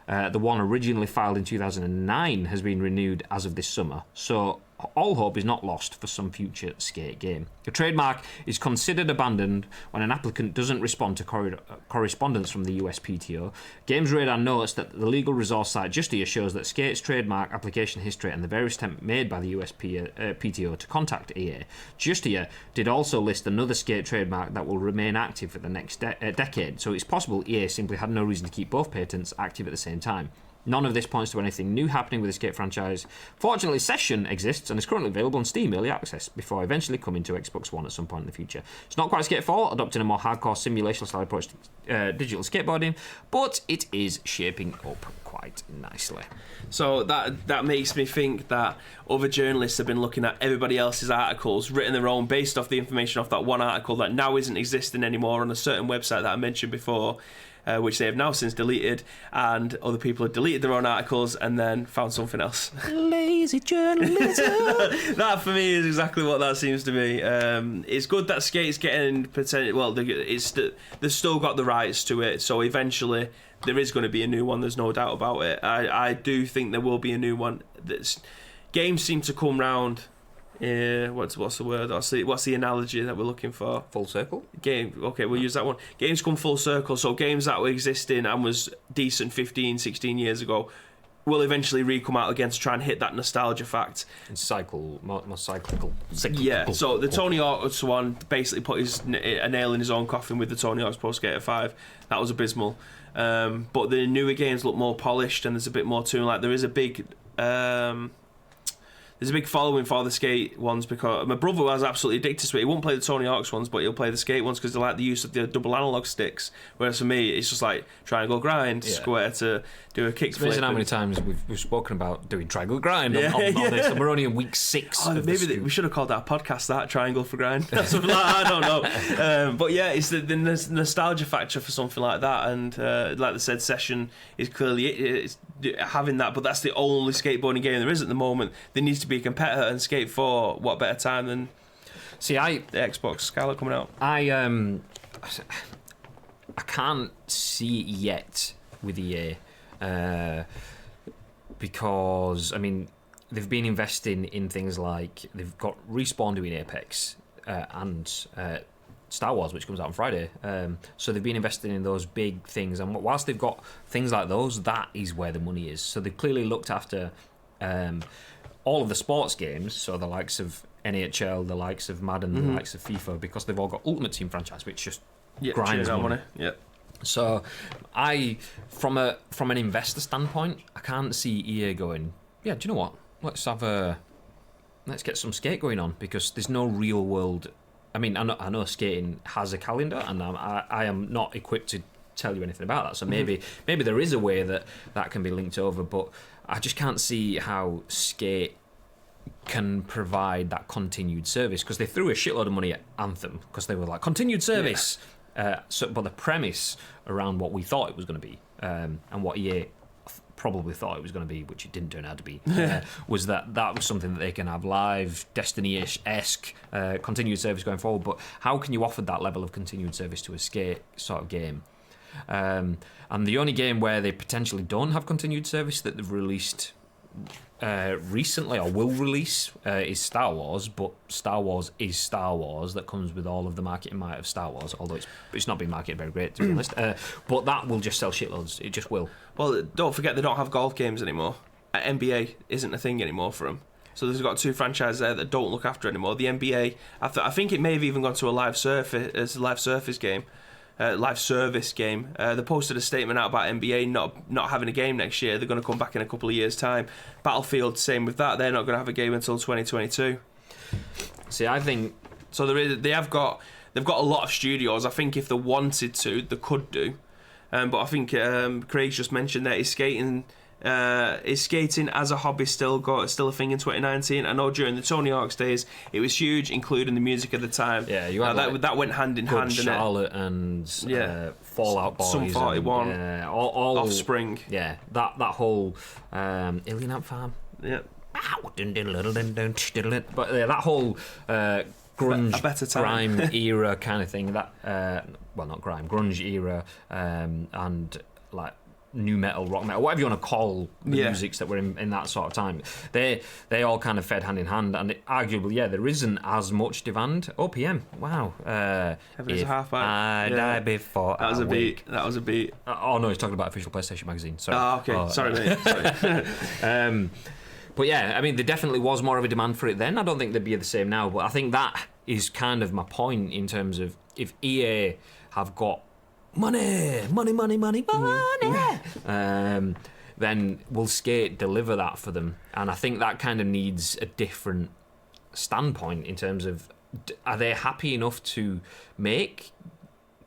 the one originally filed in 2009, has been renewed as of this summer. So all hope is not lost for some future Skate game. The trademark is considered abandoned when an applicant doesn't respond to correspondence from the USPTO. Games Radar notes that the legal resource site Justia shows that Skate's trademark application history and the various attempts made by the USPTO to contact EA. Justia did also list another Skate trademark that will remain active for the next decade, so it's possible EA simply had no reason to keep both patents active at the same time. None of this points to anything new happening with the Skate franchise. Fortunately, Session exists and is currently available on Steam Early Access before eventually coming to Xbox One at some point in the future. It's not quite Skate 4, adopting a more hardcore simulation-style approach to digital skateboarding, but it is shaping up quite nicely. So that makes me think that other journalists have been looking at everybody else's articles, written their own based off the information off that one article that now isn't existing anymore on a certain website that I mentioned before. which they have now since deleted, and other people have deleted their own articles and then found something else. Lazy journalism. That for me is exactly what that seems to be. It's good that Skate's getting potential. Well, they've still got the rights to it, so eventually there is going to be a new one. There's no doubt about it. I do think there will be a new one. Games seem to come round. What's the word? What's the analogy that we're looking for? Full circle? Okay, we'll use that one. Games come full circle, so games that were existing and was decent 15, 16 years ago will eventually re-come out again to try and hit that nostalgia fact. And more cyclical. Yeah, so the Tony Hawk's one basically put a nail in his own coffin with the Tony Hawk's Pro Skater 5. That was abysmal. But the newer games look more polished and there's a bit more to them. Like there is a big... There's a big following for the Skate ones because my brother was absolutely addicted to it. He won't play the Tony Hawk's ones, but he'll play the Skate ones because they like the use of the double analog sticks. Whereas for me, it's just like triangle grind, square to do a kickflip. It's amazing how many times we've spoken about doing triangle grind on this, and we're only in week 6. Maybe we should have called our podcast that Triangle for Grind. Something like that, I don't know. But yeah, it's the nostalgia factor for something like that, and like I said, Session is clearly it's having that, but that's the only skateboarding game there is at the moment. There needs to be a competitor, and Skate 4, what better time than the Xbox Scarlet coming out? I can't see it yet with EA because I mean they've been investing in things like they've got Respawn doing Apex and Star Wars, which comes out on Friday. So they've been investing in those big things, and whilst they've got things like those, that is where the money is. So they've clearly looked after all of the sports games, so the likes of NHL, the likes of Madden, the likes of FIFA, because they've all got Ultimate Team franchise, which just grinds money. Yeah. So from an investor standpoint, I can't see EA going, yeah, do you know what? Let's get some skate going on, because there's no real world. I mean, I know skating has a calendar, and I am not equipped to tell you anything about that. So maybe there is a way that can be linked over, but I just can't see how Skate can provide that continued service, because they threw a shitload of money at Anthem because they were like continued service. But the premise around what we thought it was going to be, and what EA probably thought it was going to be, which it didn't turn out to be, was that was something that they can have live, Destiny-esque continued service going forward. But how can you offer that level of continued service to a Skate sort of game? And the only game where they potentially don't have continued service that they've released recently or will release is Star Wars, but Star Wars is Star Wars. That comes with all of the marketing might of Star Wars, although it's not been marketed very great, to be honest. But that will just sell shitloads. It just will. Well, don't forget they don't have golf games anymore. NBA isn't a thing anymore for them. So there's got 2 franchises there that don't look after it anymore. The NBA, I think it may have even gone to a live service game. They posted a statement out about NBA not having a game next year. They're going to come back in a couple of years' time. Battlefield, same with that. They're not going to have a game until 2022. See, I think so. They've got a lot of studios. I think if they wanted to, they could do. But I think Craig's just mentioned that is skating as a hobby still a thing in 2019? I know during the Tony Hawk's days it was huge, including the music at the time. Yeah, you had that went hand in hand. Charlotte and Fallout Boys, Sum 41, all Offspring. Yeah, that whole Alien Ant Farm. Yeah. But that whole grime era kind of thing. That not grime, grunge era, and like new metal, rock metal, whatever you want to call the musics that were in that sort of time. They all kind of fed hand in hand, and arguably, there isn't as much demand. OPM, wow. Heaven half I die before that was a beat. That was a beat. Oh no, he's talking about Official PlayStation Magazine. Sorry. Oh, okay. Sorry, mate. Sorry. But yeah, I mean, there definitely was more of a demand for it then. I don't think there'd be the same now, but I think that is kind of my point in terms of if EA have got money, then will Skate deliver that for them? And I think that kind of needs a different standpoint in terms of, are they happy enough to make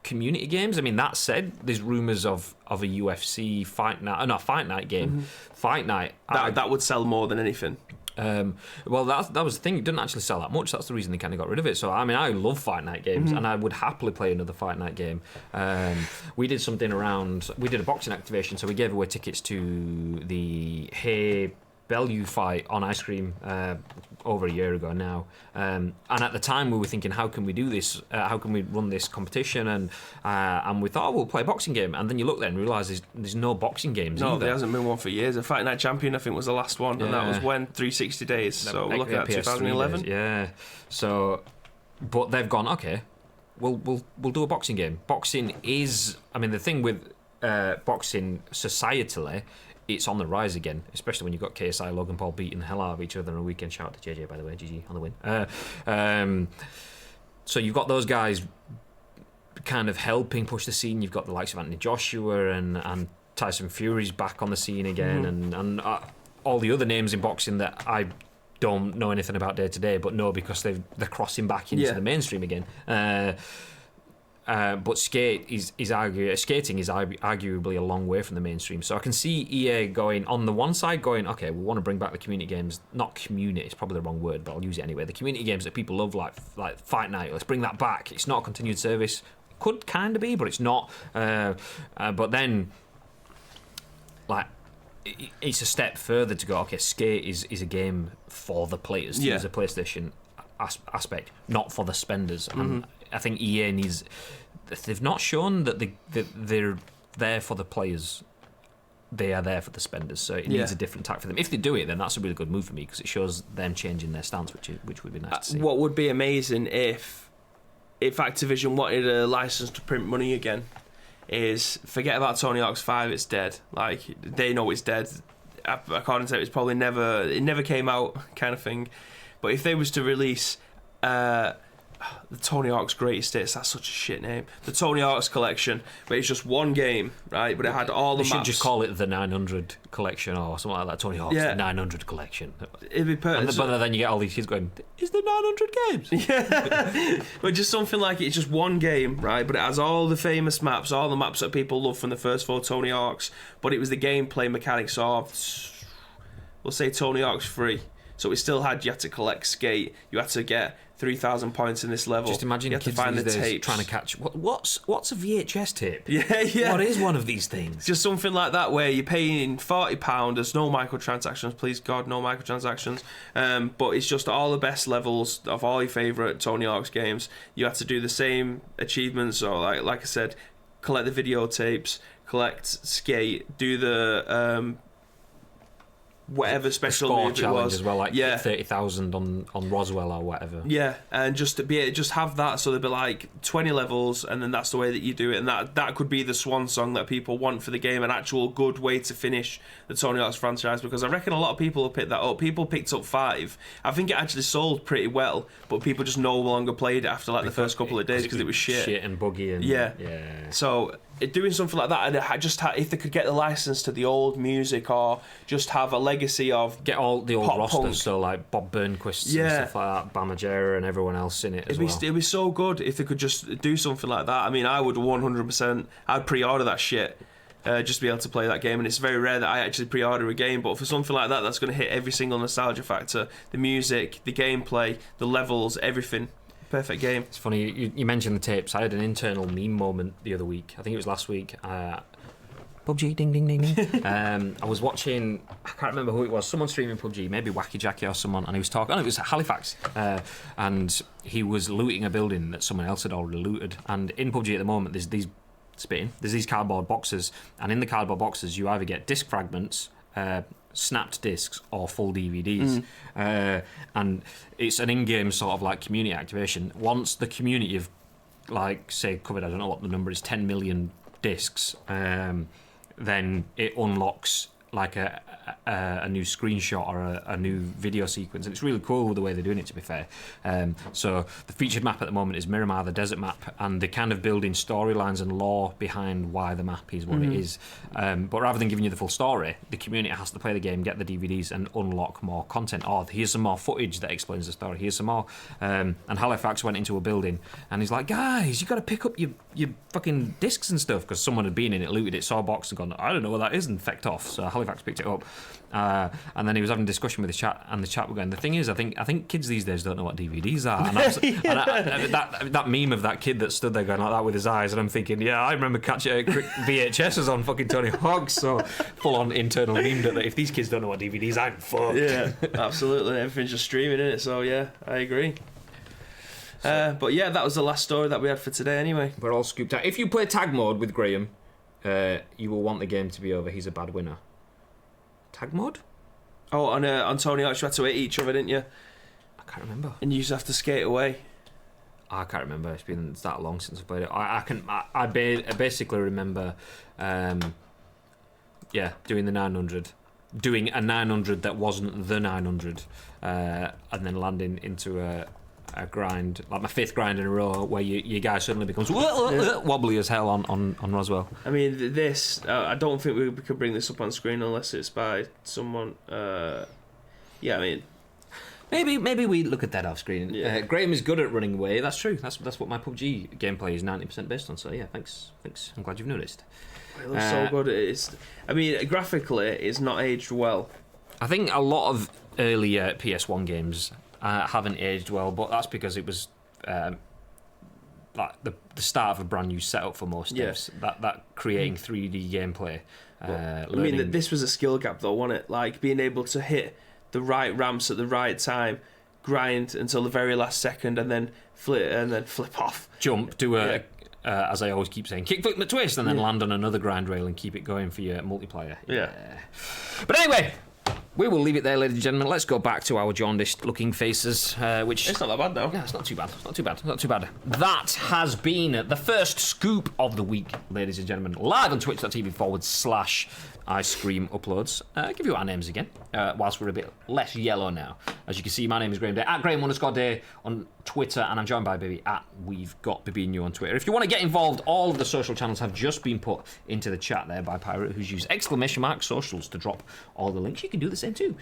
community games? I mean, that said, there's rumours of a UFC fight night game. Fight night. That would sell more than anything. Well, that was the thing. It didn't actually sell that much. That's the reason they kind of got rid of it. So, I mean, I love Fight Night games, and I would happily play another Fight Night game. We did something around... We did a boxing activation, so we gave away tickets to the Hey Bellew fight on ice cream over a year ago now. And at the time, we were thinking, how can we do this? How can we run this competition? And we thought, we'll play a boxing game. And then you look there and realise there's no boxing games either. There hasn't been one for years. The Fight Night Champion, I think, was the last one, and that was when 360 days. So we're looking at 2011. Days, yeah. So, but they've gone, okay, we'll do a boxing game. Boxing is, I mean, the thing with boxing societally, it's on the rise again, especially when you've got KSI, Logan Paul beating the hell out of each other on a weekend. Shout out to JJ, by the way, GG on the win. So you've got those guys kind of helping push the scene. You've got the likes of Anthony Joshua and Tyson Fury's back on the scene again, and all the other names in boxing that I don't know anything about day to day, but know because they're crossing back into the mainstream again. But skating is arguably a long way from the mainstream. So I can see EA going, on the one side, going, okay, we want to bring back the community games. Not community, it's probably the wrong word, but I'll use it anyway. The community games that people love, like Fight Night, let's bring that back. It's not a continued service. Could kind of be, but it's not. But then, like, it's a step further to go, okay, Skate is a game for the players. To use a PlayStation aspect, not for the spenders. And I think EA needs... They've not shown that they're there for the players. They are there for the spenders, so it needs a different tack for them. If they do it, then that's a really good move for me, because it shows them changing their stance, which would be nice to see. What would be amazing if Activision wanted a license to print money again is, forget about Tony Hawk's 5, it's dead. Like, they know it's dead. According to it, it's probably it never came out, kind of thing. But if they was to release the Tony Hawk's Greatest Hits, that's such a shit name. The Tony Hawk's Collection, but it's just one game, right? But it had all the maps. They should just call it the 900 Collection or something like that. Tony Hawk's 900 Collection. It'd be perfect. But then you get all these kids going, is there 900 games? Yeah. But just something like it's just one game, right? But it has all the famous maps, all the maps that people love from the first 4 Tony Hawks. But it was the gameplay mechanics of, we'll say Tony Hawk's 3. So it still had, you had to collect skate, you had to get 3,000 points in this level. Just imagine you kids find these the days tapes. trying to catch what's a VHS tape? Yeah. What is one of these things? Just something like that where you're paying £40. There's no microtransactions, please God, no microtransactions. But it's just all the best levels of all your favourite Tony Hawk's games. You have to do the same achievements. So like I said, collect the videotapes, collect skate, do the whatever special score move challenge it was as well, like 30,000 on Roswell or whatever. Yeah, and just to be just have that, so there'd be like 20 levels, and then that's the way that you do it, and that could be the swan song that people want for the game, an actual good way to finish the Tony Hawk's franchise, because I reckon a lot of people have picked that up. People picked up 5. I think it actually sold pretty well, but people just no longer played it after like the first couple of days because it was shit and buggy and yeah. So doing something like that, and if they could get the license to the old music, or just have a legacy of get all the old rosters, punk. So like Bob Burnquist and stuff like that, Bamajera and everyone else in it as well. It'd be so good if they could just do something like that. I mean, I would 100%. I'd pre-order that shit. Just to be able to play that game, and it's very rare that I actually pre-order a game, but for something like that, that's going to hit every single nostalgia factor, the music, the gameplay, the levels, everything. Perfect game. It's funny you mentioned the tapes. I had an internal meme moment the other week. I think it was last week. PUBG, ding ding ding ding. I was watching, I can't remember who it was, someone streaming PUBG, maybe Wacky Jackie or someone, and he was talking, it was Halifax, and he was looting a building that someone else had already looted. And in PUBG at the moment, there's these cardboard boxes, and in the cardboard boxes you either get disc fragments, snapped discs, or full DVDs. And it's an in-game sort of like community activation. Once the community have, like, say, covered, I don't know what the number is, 10 million discs, then it unlocks like a new screenshot or a new video sequence, and it's really cool the way they're doing it, to be fair. So the featured map at the moment is Miramar, the desert map, and they're kind of building storylines and lore behind why the map is what it is. But rather than giving you the full story, the community has to play the game, get the DVDs, and unlock more content. Oh, here's some more footage that explains the story, here's some more. And Halifax went into a building, and he's like, guys, you got to pick up your fucking discs and stuff, because someone had been in it, looted it, saw a box and gone, I don't know what that is, and fecked off. So Halifax picked it up, and then he was having a discussion with the chat, and the chat were going, the thing is, I think kids these days don't know what DVDs are. And that meme of that kid that stood there going like that with his eyes, and I'm thinking, yeah, I remember catching VHSs on fucking Tony Hawk's, so full on internal meme that if these kids don't know what DVDs, I'm fucked. Yeah, absolutely. Everything's just streaming, isn't it? So yeah, I agree. But yeah, that was the last story that we had for today anyway. We're all scooped out. If you play tag mode with Graham, you will want the game to be over. He's a bad winner. Tag mode? Oh, on Tony Hawk, you had to hit each other, didn't you? I can't remember. And you just have to skate away. I can't remember. It's that long since I played it. I basically remember, doing the 900, doing a 900 that wasn't the 900, and then landing into a grind, like my 5th grind in a row, where your guy suddenly becomes wobbly as hell on Roswell. I mean, this, I don't think we could bring this up on screen unless it's by someone. I mean, maybe we look at that off screen. Yeah. Graham is good at running away. That's true. That's what my PUBG gameplay is 90% based on. So yeah, thanks. I'm glad you've noticed. It looks so good. I mean, graphically, it's not aged well. I think a lot of earlier PS1 games haven't aged well, but that's because it was like the start of a brand new setup for most devs. That creating 3D gameplay. I mean, this was a skill gap though, wasn't it? Like being able to hit the right ramps at the right time, grind until the very last second, and then flip off. Jump, do as I always keep saying, kick, flip, twist, and then land on another grind rail and keep it going for your multiplayer. Yeah. But anyway, we will leave it there, ladies and gentlemen. Let's go back to our jaundiced-looking faces, which... It's not that bad, though. Yeah, it's not too bad. Not too bad. That has been the first scoop of the week, ladies and gentlemen. Live on twitch.tv/Ice Cream Uploads. Give you our names again, whilst we're a bit less yellow now. As you can see, my name is Graham Day, at Graham_Day on Twitter, and I'm joined by Baby at We've Got Babinho on Twitter. If you want to get involved, all of the social channels have just been put into the chat there by Pirate, who's used !socials to drop all the links. You can do the same too.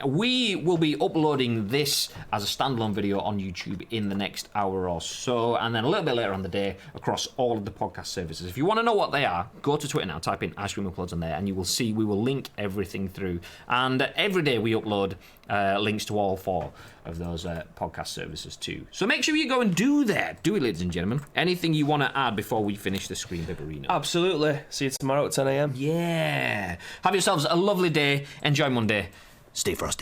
We will be uploading this as a standalone video on YouTube in the next hour or so, and then a little bit later on the day across all of the podcast services. If you want to know what they are, go to Twitter now, type in Ice Cream Uploads on there, and you will see we will link everything through. And every day we upload links to all 4 of those podcast services too. So make sure you go and do that. Do it, ladies and gentlemen. Anything you want to add before we finish the Screen Bibberino? Absolutely. See you tomorrow at 10 a.m. Yeah. Have yourselves a lovely day. Enjoy Monday. Stay frosty.